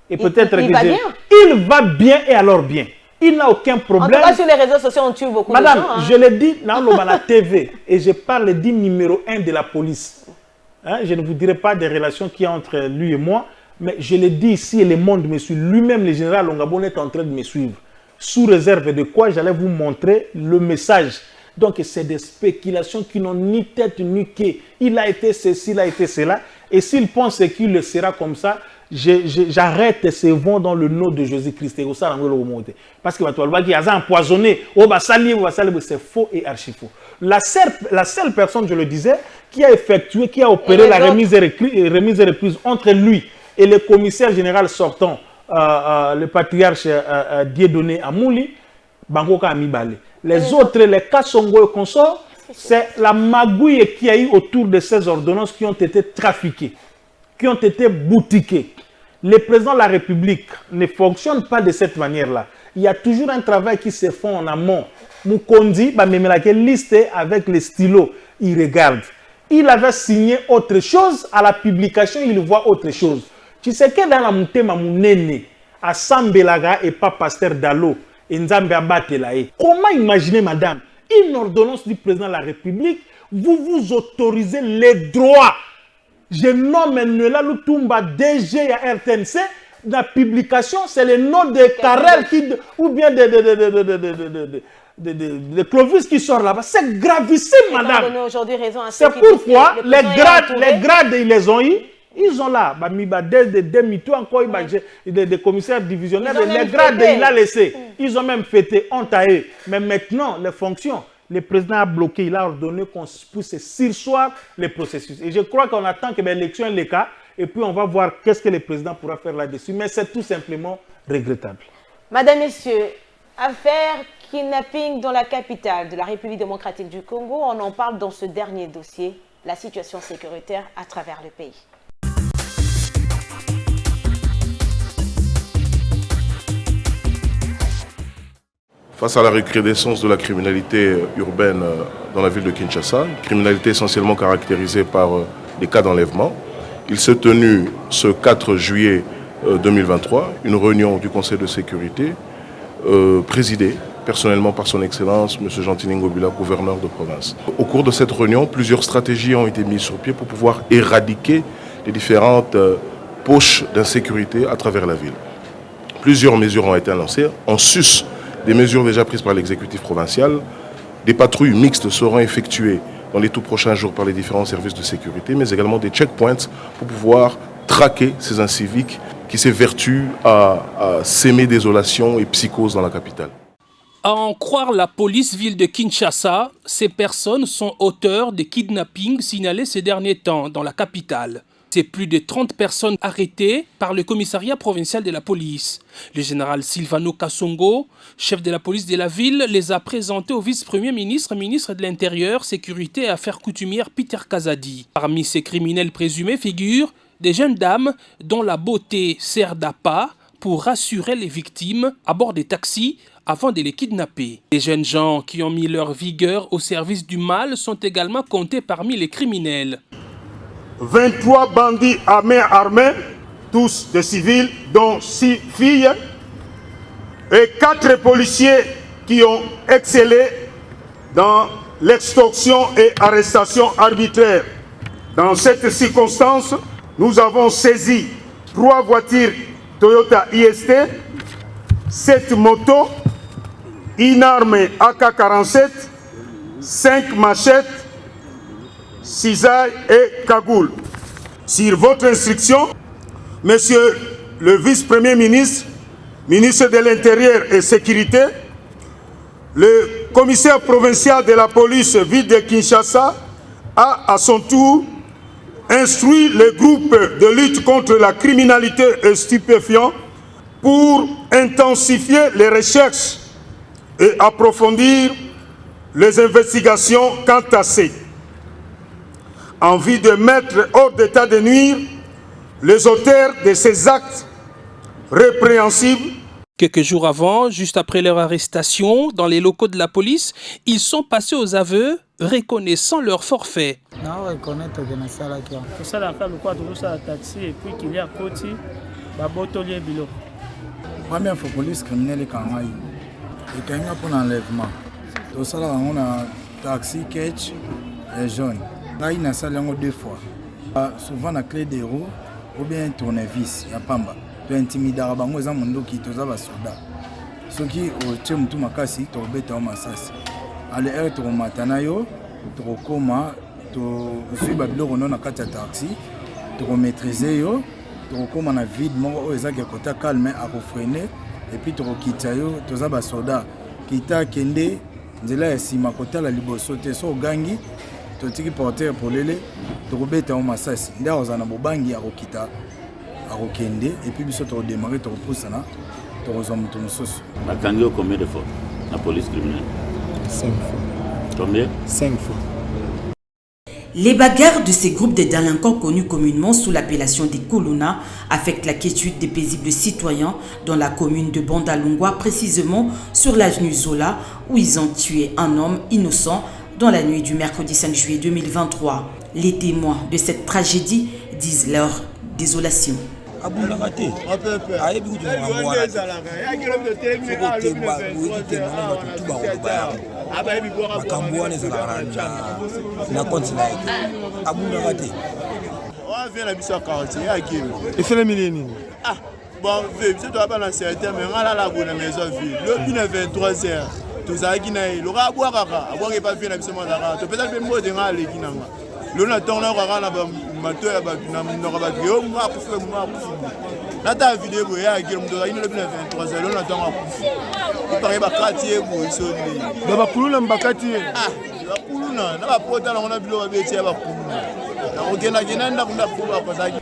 Et peut-être il va bien. Il va bien et alors bien. Il n'a aucun problème. En tout cas, sur les réseaux sociaux, on tue beaucoup Madame, de gens. Madame, je l'ai dit dans la TV et je parle du numéro 1 de la police. Hein, je ne vous dirai pas des relations qu'il y a entre lui et moi, mais je l'ai dit ici et le monde me suit. Lui-même, le général Alongaboni est en train de me suivre. Sous réserve de quoi j'allais vous montrer le message. Donc, c'est des spéculations qui n'ont ni tête ni queue. Il a été ceci, il a été cela. Et s'il pense qu'il le sera comme ça, j'arrête ces vents dans le nom de Jésus-Christ. Parce qu'il va empoisonné. C'est faux et archi faux. La seule personne, je le disais, qui a effectué, qui a opéré la remise et reprise entre lui et le commissaire général sortant, le patriarche Dieudonné Amouli, Bangoka Amibale. Les autres, les Kassongo et consorts, c'est la magouille qui a eu autour de ces ordonnances qui ont été trafiquées, qui ont été boutiquées. Le président de la République ne fonctionne pas de cette manière-là. Il y a toujours un travail qui se fait en amont. Mukondi, liste avec les stylos, il regarde. Il avait signé autre chose, à la publication, il voit autre chose. Tu sais que dans la moutema mounene, à Sambelaga et pas pasteur Dalo, et Nzambe Abatelae. Comment imaginer, madame, une ordonnance du président de la République, vous autorisez les droits. Je nomme Nuela Lutumba DG à RTNC. La publication, c'est le nom de Karel ou bien de Clovis qui sort là-bas. C'est gravissime, madame. C'est pourquoi les grades, ils les ont eu. Ils ont là, encore des commissaires divisionnaires, les grades, il a laissé. Ils ont même fêté, honte à eux. Mais maintenant, les fonctions, le président a bloqué, il a ordonné qu'on pousse sursoir les processus. Et je crois qu'on attend que l'élection ait le cas, et puis on va voir qu'est-ce que le président pourra faire là-dessus. Mais c'est tout simplement regrettable. Madame, Messieurs, affaire kidnapping dans la capitale de la République démocratique du Congo, on en parle dans ce dernier dossier, la situation sécuritaire à travers le pays. Face à la recrudescence de la criminalité urbaine dans la ville de Kinshasa, criminalité essentiellement caractérisée par des cas d'enlèvement, il s'est tenu ce 4 juillet 2023 une réunion du Conseil de sécurité présidée personnellement par son Excellence M. Jean-Tini Ngobila, gouverneur de province. Au cours de cette réunion, plusieurs stratégies ont été mises sur pied pour pouvoir éradiquer les différentes poches d'insécurité à travers la ville. Plusieurs mesures ont été annoncées en sus des mesures déjà prises par l'exécutif provincial. Des patrouilles mixtes seront effectuées dans les tout prochains jours par les différents services de sécurité, mais également des checkpoints pour pouvoir traquer ces inciviques qui s'évertuent à s'aimer désolation et psychose dans la capitale. À en croire la police ville de Kinshasa, ces personnes sont auteurs de kidnappings signalés ces derniers temps dans la capitale. C'est plus de 30 personnes arrêtées par le commissariat provincial de la police. Le général Silvano Kassongo, chef de la police de la ville, les a présentés au vice-premier ministre, ministre de l'Intérieur, Sécurité et Affaires coutumières Peter Kazadi. Parmi ces criminels présumés figurent des jeunes dames dont la beauté sert d'appât pour rassurer les victimes à bord des taxis avant de les kidnapper. Les jeunes gens qui ont mis leur vigueur au service du mal sont également comptés parmi les criminels. 23 bandits à main armée, tous des civils, dont 6 filles, et 4 policiers qui ont excellé dans l'extorsion et arrestation arbitraire. Dans cette circonstance, nous avons saisi 3 voitures Toyota IST, 7 motos, une arme AK-47, 5 machettes, cisailles et cagoules. Sur votre instruction, Monsieur le vice-premier ministre, ministre de l'Intérieur et Sécurité, le commissaire provincial de la police ville de Kinshasa a à son tour instruit les groupes de lutte contre la criminalité et stupéfiants pour intensifier les recherches et approfondir les investigations quant à ces, en vue de mettre hors d'état de nuire les auteurs de ces actes répréhensibles. Quelques jours avant, juste après leur arrestation, dans les locaux de la police, ils sont passés aux aveux, reconnaissant leur forfait. Première fois police criminelle quand même. Et quand il y a pour l'enlèvement, tout ça là on a taxi, catch et jaune. Là il y a ça deux fois. Souvent la clé des roues ou bien tournevis, il y a pamba. Tu intimides à bango za mundo qui toza ba soda. Ce qui au tchem tu makasi to beta o masasi. Ale er to matana yo to koma to suis ba biloko non na kati ya taxi to maîtriser yo. Comme on a vide, on a côté calme à refréner et puis tu quittes yo, tu as des soldats qui t'a kende, nzela si ma côté la liboso te so gangi, tu tiki porter pour lele, tu rebeta au massas, nda ozana bobangi à rokita à rokende et puis biso tu redémarrer tu repousses na, tu rezomu ton sauce. La gangi combien de fois la police criminelle? 5 fois. Combien? 5 fois. Les bagarres de ces groupes de délinquants connus communément sous l'appellation des Kuluna affectent la quiétude des paisibles citoyens dans la commune de Bandalungwa, précisément sur l'avenue Zola, où ils ont tué un homme innocent dans la nuit du mercredi 5 juillet 2023. Les témoins de cette tragédie disent leur désolation. Bon, je dois pas lancer un terme, mais on a la bonne maison. Le 23h, tout ça qui n'a eu. L'aura à boire, à boire et pas bien, absolument. Tu peux être mot de râle qui n'a pas. Le temps, on aura la bateau, la bateau, on aura battu. On va pour faire moi. Là, ta vidéo, il y a un qui le 23h, on attend à pousser. Il paraît que quartier, vous, ils sont liés. Il va couler un bacatier. Ah, il va couler, on a pas on a vu le métier, il va couler.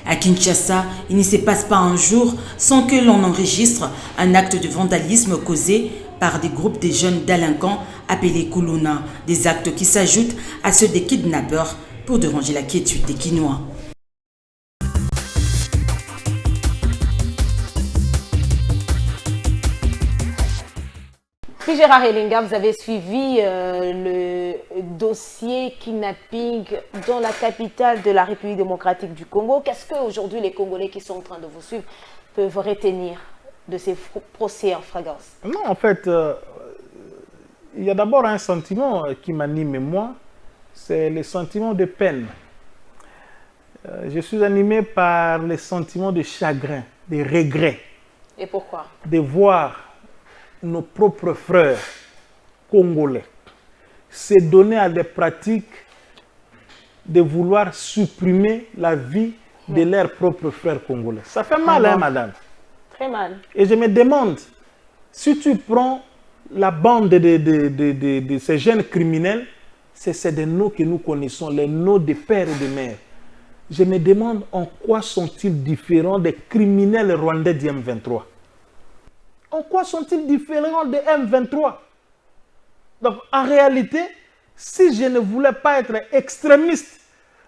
À Kinshasa, il ne se passe pas un jour sans que l'on enregistre un acte de vandalisme causé par des groupes de jeunes délinquants appelés Kuluna, des actes qui s'ajoutent à ceux des kidnappeurs pour déranger la quiétude des Kinois. Gérard Elinga, vous avez suivi le dossier kidnapping dans la capitale de la République démocratique du Congo. Qu'est-ce qu'aujourd'hui les Congolais qui sont en train de vous suivre peuvent retenir de ces procès en flagrance? Non, en fait, il y a d'abord un sentiment qui m'anime moi, c'est le sentiment de peine. Je suis animé par les sentiments de chagrin, de regret. Et pourquoi? De voir nos propres frères congolais se donner à des pratiques de vouloir supprimer la vie de leurs propres frères congolais. Ça fait mal, hein, madame? Très mal. Et je me demande, si tu prends la bande de ces jeunes criminels, c'est des noms que nous connaissons, les noms des pères et des mères. Je me demande en quoi sont-ils différents des criminels rwandais du M23? En quoi sont-ils différents de M23? Donc, en réalité, si je ne voulais pas être extrémiste,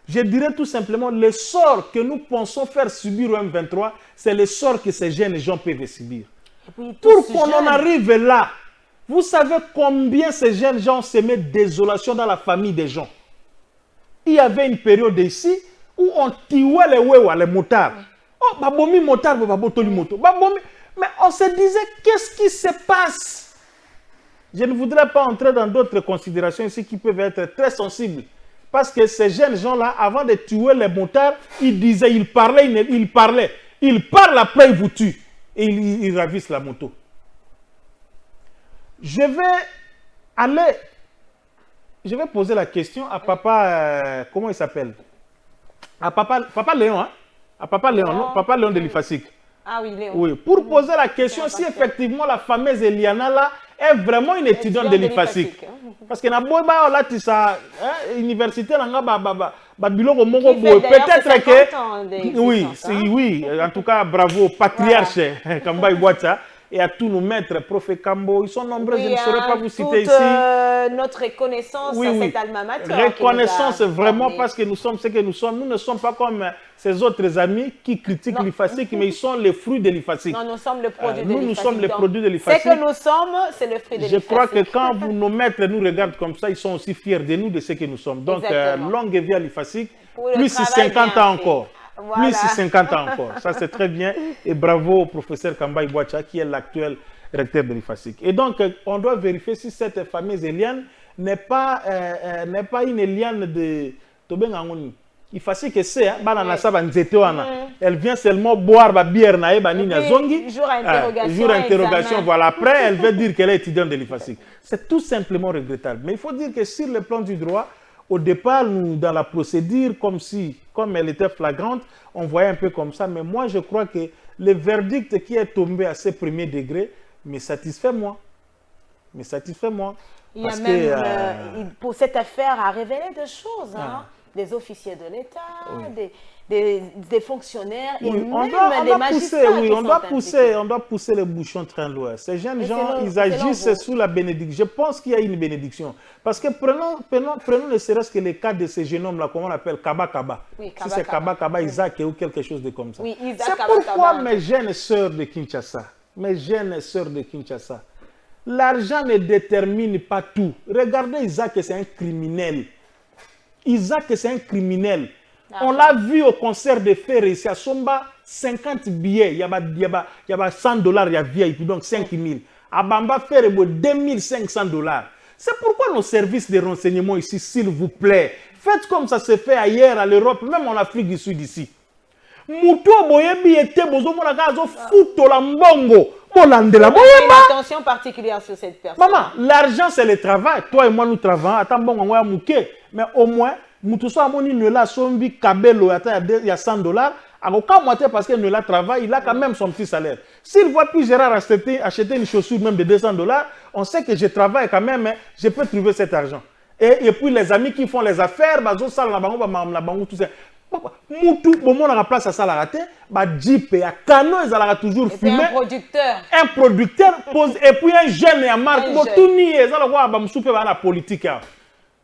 je dirais tout simplement le sort que nous pensons faire subir au M23, c'est le sort que ces jeunes gens peuvent subir. Pour qu'on en arrive là, vous savez combien ces jeunes gens ont semé désolation dans la famille des gens. Il y avait une période ici où on tuait les wewa, les motards. Oh, babomi motard, babotoli moto. Babomi. Mais on se disait, qu'est-ce qui se passe? Je ne voudrais pas entrer dans d'autres considérations ici qui peuvent être très sensibles. Parce que ces jeunes gens-là, avant de tuer les motards, ils disaient, ils parlaient. Ils parlent après, ils vous tuent. Et ils ravissent la moto. Je vais poser la question à papa, comment il s'appelle? À papa Léon, hein? À papa Léon, non? Papa Léon de l'IFASIC. Ah oui, Léon. Oui, pour poser la question si effectivement la fameuse Eliana là est vraiment une étudiante de l'IFASIC. Parce que na boy ba là tu sa université là peut-être que oui, oui, en tout cas bravo patriarche Kamba Iguata et à tous nos maîtres, Prof Kambo, ils sont nombreux, je ne saurais pas vous citer ici. Notre reconnaissance à cet alma mater. Reconnaissance vraiment parce que nous sommes ce que nous sommes. Nous ne sommes pas comme ces autres amis qui critiquent l'IFASIC, mais ils sont les fruits de l'IFASIC. Non, nous sommes le produit de l'IFASIC. Nous sommes les produits de l'IFASIC. Ce que nous sommes, c'est le fruit de l'IFASIC. Je crois que quand nos maîtres nous regardent comme ça, ils sont aussi fiers de nous, de ce que nous sommes. Donc, longue vie à l'IFASIC, plus de 50 ans encore. Voilà. Plus de 50 ans encore. Ça, c'est très bien. Et bravo au professeur Kamba Iguacha, qui est l'actuel recteur de l'IFASIC. Et donc, on doit vérifier si cette fameuse liane n'est pas une liane de Tobengangouni. IFASIC, c'est elle vient seulement boire la bière zongi. Jour interrogation. Voilà. Après, elle veut dire qu'elle est étudiante de l'IFASIC. C'est tout simplement regrettable. Mais il faut dire que sur le plan du droit, au départ, nous, dans la procédure, comme elle était flagrante, on voyait un peu comme ça. Mais moi, je crois que le verdict qui est tombé à ce premier degré me satisfait moi. Il y a même, pour cette affaire, a révélé des choses. Hein? Des officiers de l'État, des fonctionnaires et même des magistrats. On doit pousser les bouchons très loin. Ces jeunes gens, ils agissent sous la bénédiction. Je pense qu'il y a une bénédiction. Parce que prenons ne serait-ce que les cas de ces jeunes hommes-là, comment on appelle Kaba Kaba. Si c'est Kaba Kaba, Isaac ou quelque chose de comme ça. C'est pourquoi mes jeunes sœurs de Kinshasa, l'argent ne détermine pas tout. Regardez Isaac, c'est un criminel. Isaac, c'est un criminel. On l'a vu au concert de Ferre ici à Somba, 50 billets, il y a 100 $, il y a VIP, donc 5 000. À Bamba Ferre, 2500 $. C'est pourquoi nos services de renseignement ici, s'il vous plaît, faites comme ça se fait ailleurs, à l'Europe, même en Afrique du Sud ici. Muto boyebi était bozo mona kazo futo la mbongo. Une attention particulière sur cette personne. Maman, l'argent c'est le travail. Toi et moi nous travaillons. Attends bon on va mouké. Mais au moins, muto so amoni ne la sombi kabelo il y a 100 $. Alors quand moitié parce que ne la travaille, il a quand même son petit salaire. S'il voit plus Gérard acheter une chaussure même de 200 $, on sait que je travaille quand même, mais je peux trouver cet argent. Et puis les amis qui font les affaires, bazo sal la bango tout ça. Moutou, bon, on a la place à ça la raté, bah Jeep et à Cano, ils allaient toujours fumer. Un producteur pose, et puis un jeune et un marque, bon, tout nié, ils allaient voir, bah, m'soupe, bah, la politique,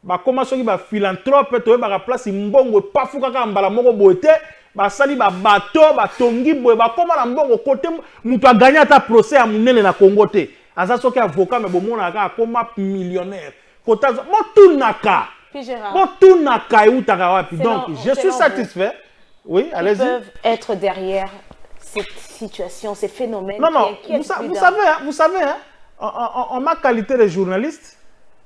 bah, comment ça, bah, philanthrope, tu vois, bah, place, ils m'bongo, pas fou, kaka, mbala, moko, boete, bah, sali, bah, bateau, bah, tongi, bah, comment la mbongo, côté, moutou a gagné ta procès à mounene na Congo, te, asa, soki avocat, mais bon, on a comme millionnaire, kota, bon, tout naka. Donc, je suis satisfait. Oui, allez-y. Ils peuvent être derrière cette situation, ces phénomènes. Non, vous savez, hein, en ma qualité de journaliste,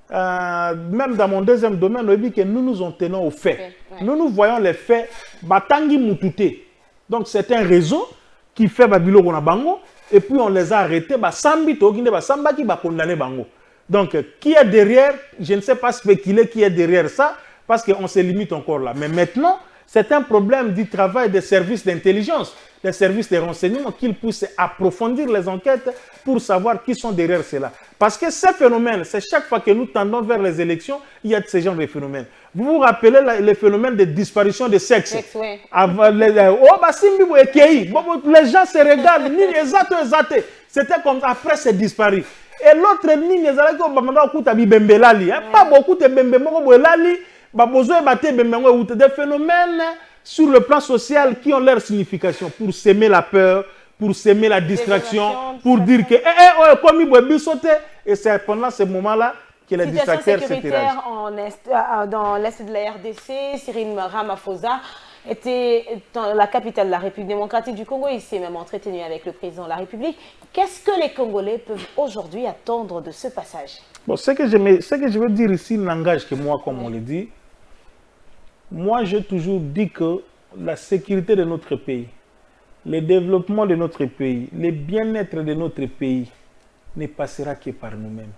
même dans mon deuxième domaine, on dit que nous nous en tenons aux faits. Nous voyons les faits. Batangi Mutute. Donc, c'est un réseau qui fait Babilo Gonabango. Et puis, on les a arrêtés. Sambi Toginde, Sambaki, condamné Bango. Donc, qui est derrière, je ne sais pas spéculer qui est derrière ça, parce qu'on se limite encore là. Mais maintenant, c'est un problème du travail des services d'intelligence, des services de renseignement, qu'ils puissent approfondir les enquêtes pour savoir qui sont derrière cela. Parce que ces phénomènes, c'est chaque fois que nous tendons vers les élections, il y a de ces genres de phénomènes. Vous vous rappelez le phénomène de disparition de sexe? Oui. Les gens se regardent, c'était comme après c'est disparu. Et l'autre ligne, pas beaucoup de des phénomènes sur le plan social qui ont leur signification pour s'aimer la peur, pour s'aimer la distraction, pour dire que et c'est pendant ce moment-là que les distracteurs se tirent. Dans l'est de la RDC, Cyril Ramaphosa était dans la capitale de la République démocratique du Congo. Il s'est même entretenu avec le président de la République. Qu'est-ce que les Congolais peuvent aujourd'hui attendre de ce passage? Bon, ce que je veux dire ici n'engage que moi, comme on le dit. Moi, j'ai toujours dit que la sécurité de notre pays, le développement de notre pays, le bien-être de notre pays ne passera que par nous-mêmes.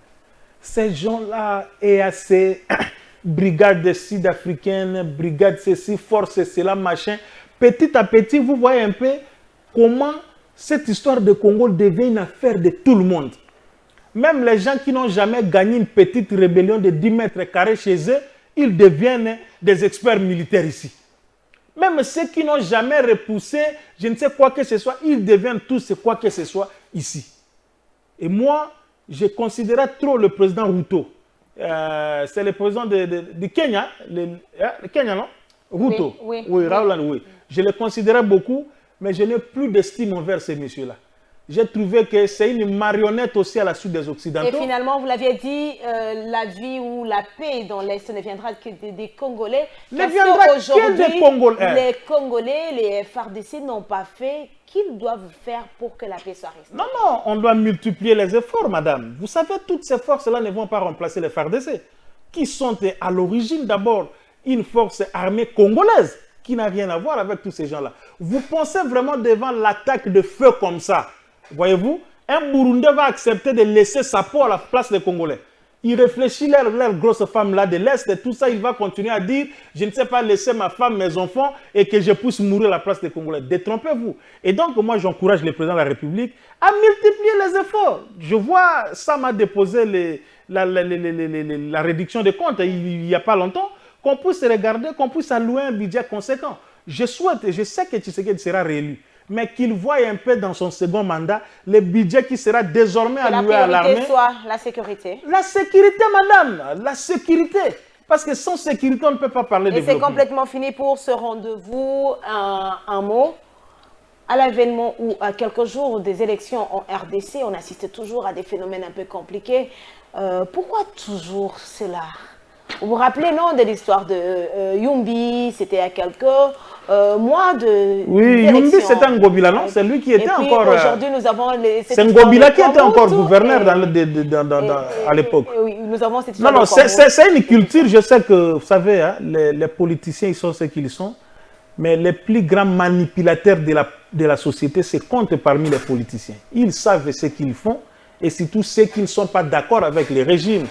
Ces gens-là, EAC, brigade sud-africaine, brigade ceci, force cela, machin. Petit à petit, vous voyez un peu comment cette histoire de Congo devient une affaire de tout le monde. Même les gens qui n'ont jamais gagné une petite rébellion de 10 mètres carrés chez eux, ils deviennent des experts militaires ici. Même ceux qui n'ont jamais repoussé, je ne sais quoi que ce soit, ils deviennent tous quoi que ce soit ici. Et moi, je considérais trop le président Ruto. C'est le président du Kenya, le Kenya, non? Ruto. Oui, Raoul, oui. Je le considérais beaucoup, mais je n'ai plus d'estime envers ces messieurs-là. J'ai trouvé que c'est une marionnette aussi à la suite des Occidentaux. Et finalement, vous l'aviez dit, la vie ou la paix dans l'Est ne viendra que des Congolais. Ne viendra que des Congolais. Les Congolais, les FARDC n'ont pas fait. Qu'ils doivent faire pour que la paix soit restée? Non, non, on doit multiplier les efforts, madame. Vous savez, toutes ces forces-là ne vont pas remplacer les FARDC, qui sont à l'origine d'abord une force armée congolaise, qui n'a rien à voir avec tous ces gens-là. Vous pensez vraiment devant l'attaque de feu comme ça, voyez-vous, un Burundais va accepter de laisser sa peau à la place des Congolais. Il réfléchit, leur grosse femme là de l'Est, et tout ça, il va continuer à dire, je ne sais pas laisser ma femme, mes enfants, et que je puisse mourir à la place des Congolais. Détrompez-vous. Et donc, moi, j'encourage le président de la République à multiplier les efforts. Je vois, ça m'a déposé la réduction des comptes il n'y a pas longtemps, qu'on puisse regarder, qu'on puisse allouer un budget conséquent. Je souhaite, et je sais que Tshisekedi sera réélu, mais qu'il voie un peu dans son second mandat le budget qui sera désormais alloué à l'armée. La priorité soit la sécurité. La sécurité, madame, la sécurité. Parce que sans sécurité, on ne peut pas parler de développement. Et c'est complètement fini pour ce rendez-vous. Un mot. À l'avènement ou à quelques jours des élections en RDC, on assiste toujours à des phénomènes un peu compliqués. Pourquoi toujours cela? Vous vous rappelez, non, de l'histoire de Yumbi, c'était à quelques mois de... Oui, Yumbi, c'était un Ngobila, non? C'est lui qui était encore... Aujourd'hui, nous avons... C'est Ngobila qui était encore gouverneur à l'époque. Oui, nous avons cette histoire. Non, non, c'est une culture, je sais que, vous savez, hein, les politiciens, ils sont ce qu'ils sont, mais les plus grands manipulateurs de la société se comptent parmi les politiciens. Ils savent ce qu'ils font, et surtout ceux qui ne sont pas d'accord avec les régimes.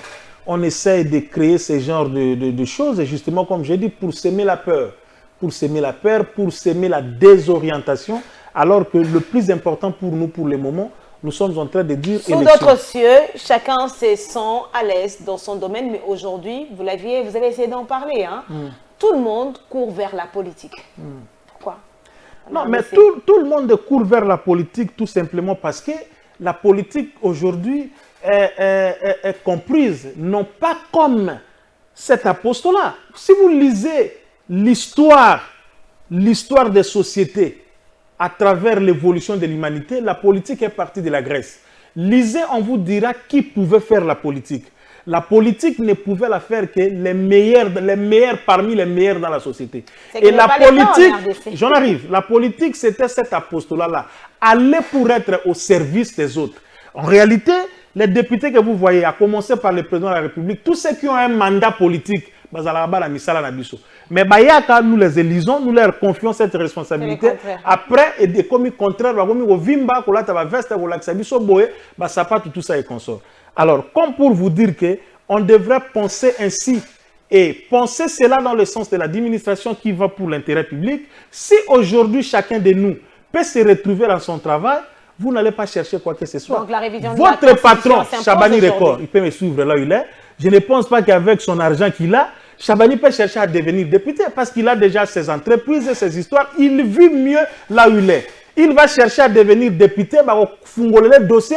On essaie de créer ce genre de choses, et justement, comme j'ai dit, pour s'aimer la peur. Pour s'aimer la peur, pour s'aimer la désorientation, alors que le plus important pour nous, pour le moment, nous sommes en train de dire... Sous d'autres cieux, chacun se sent à l'aise dans son domaine, mais aujourd'hui, vous avez essayé d'en parler, hein? Tout le monde court vers la politique. Pourquoi? Non, mais tout le monde court vers la politique tout simplement parce que la politique aujourd'hui est comprise, non pas comme cet apostolat. Si vous lisez l'histoire des sociétés à travers l'évolution de l'humanité, la politique est partie de la Grèce. Lisez, on vous dira qui pouvait faire la politique. La politique ne pouvait la faire que les meilleurs parmi les meilleurs dans la société. Et la politique, j'en arrive, la politique c'était cet apostolat-là, aller pour être au service des autres. En réalité, les députés que vous voyez, à commencer par le président de la République, tous ceux qui ont un mandat politique, mais nous les élisons, nous leur confions cette responsabilité. Après, et des commis contraires, tout ça est consort. Alors, comme pour vous dire qu'on devrait penser ainsi, et penser cela dans le sens de l'administration qui va pour l'intérêt public, si aujourd'hui chacun de nous peut se retrouver dans son travail, vous n'allez pas chercher quoi que ce soit. Donc, la révision votre patron, Chabani Record, il peut me suivre là où il est. Je ne pense pas qu'avec son argent qu'il a, Chabani peut chercher à devenir député parce qu'il a déjà ses entreprises et ses histoires. Il vit mieux là où il est. Il va chercher à devenir député, le dossier,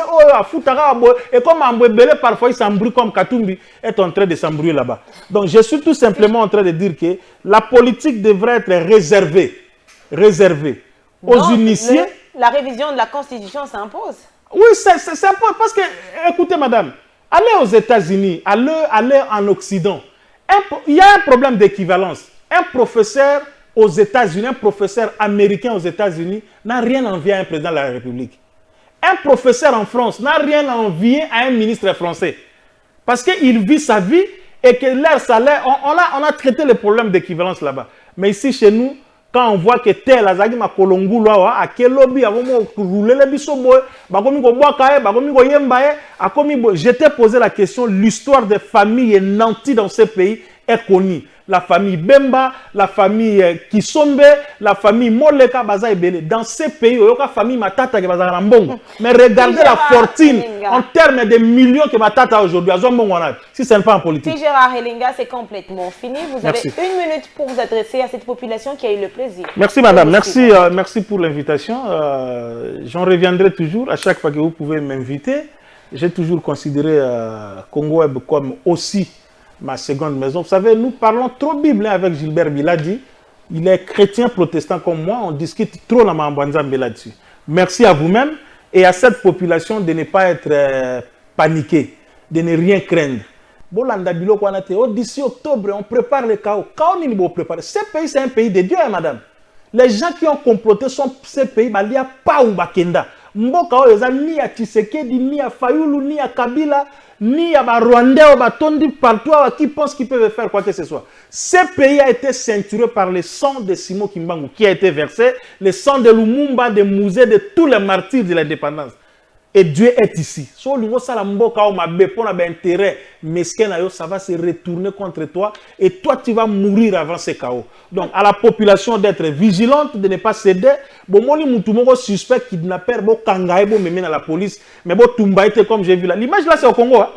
et comme Ambouébélé, parfois il s'embrouille comme Katumbi est en train de s'embrouiller là-bas. Donc je suis tout simplement en train de dire que la politique devrait être réservée aux initiés. La révision de la Constitution s'impose. Oui, ça s'impose parce que, écoutez madame, allez aux États-Unis, allez en Occident. Il y a un problème d'équivalence. Un professeur aux États-Unis, un professeur américain aux États-Unis n'a rien envié à un président de la République. Un professeur en France n'a rien envié à un ministre français. Parce qu'il vit sa vie et que leur salaire, on a traité le problème d'équivalence là-bas. Mais ici, chez nous, quand on voit que tel azaki makolongu loa a kelobi a vraiment roulé les bisobo bakomi ko boakae bakomi ko yembae akomi je t'ai posé la question, l'histoire des familles nantis dans ce pays est connue. la famille Bemba, la famille Kisombe, la famille Moleka, Baza Ebele. Dans ces pays, il y a une famille Matata qui est Baza Rambongo. Mais regardez la fortune en termes de millions que Matata aujourd'hui. Si ce n'est pas en politique. Si Gérard Elinga, c'est complètement fini. Vous Merci. avez 1 minute pour vous adresser à cette population qui a eu le plaisir. Merci madame, merci, merci pour l'invitation. J'en reviendrai toujours à chaque fois que vous pouvez m'inviter. J'ai toujours considéré Congo Web comme aussi ma seconde maison. Vous savez, nous parlons trop Bible avec Gilbert Biladi. Il est chrétien protestant comme moi. On discute trop la Mambouanzambe là-dessus. Merci à vous-même et à cette population de ne pas être paniquée, de ne rien craindre. D'ici octobre, on prépare le chaos. Chaos, il faut préparer. Ce pays, c'est un pays de Dieu, hein, madame. Les gens qui ont comploté sont ces pays, il n'y a pas où Bakenda. Mboka oyo ni ya Tshisekedi, ni ya Fayulu, ni ya Kabila, ni ya Rwandais ou Batondi partout qui pensent qu'ils peuvent faire quoi que ce soit. Ce pays a été ceinturé par le sang de Simon Kimbangu qui a été versé, le sang de Lumumba, de Mouzé, de tous les martyrs de l'indépendance. Et Dieu est ici. Ça va se retourner contre toi et toi tu vas mourir avant ce chaos. Donc à la population d'être vigilante, de ne pas céder. Bon, moi, je suspect kidnappeur, bon kangaï, bon me à la police, mais bon tumbaïté comme j'ai vu là. L'image là c'est au Congo. Hein?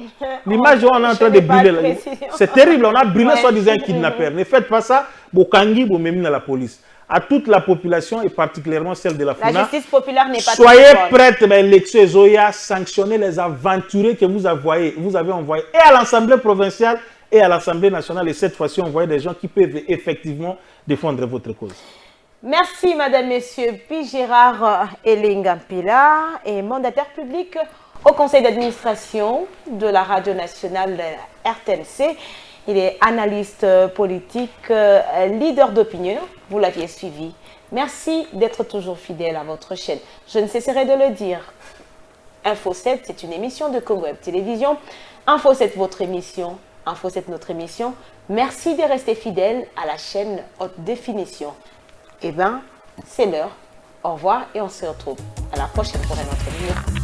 L'image on est en train de brûler. C'est terrible, on a brûlé soi-disant kidnappeur. Ne faites pas ça. Bon kangi, bon me à la police. À toute la population et particulièrement celle de la FUNA. La justice populaire n'est pas soyez prêts, l'élection Zoya, sanctionner les aventuriers que vous avez envoyés et à l'Assemblée provinciale et à l'Assemblée nationale. Et cette fois-ci, envoyer des gens qui peuvent effectivement défendre votre cause. Merci, madame, monsieur. Puis Gérard Elinga Mpila est mandataire public au conseil d'administration de la radio nationale RTNC. Il est analyste politique, leader d'opinion. Vous l'aviez suivi. Merci d'être toujours fidèle à votre chaîne. Je ne cesserai de le dire. Info 7, c'est une émission de Congo Web Télévision. Info 7, votre émission. Info 7, notre émission. Merci de rester fidèle à la chaîne haute définition. Eh bien, c'est l'heure. Au revoir et on se retrouve à la prochaine pour un autre numéro.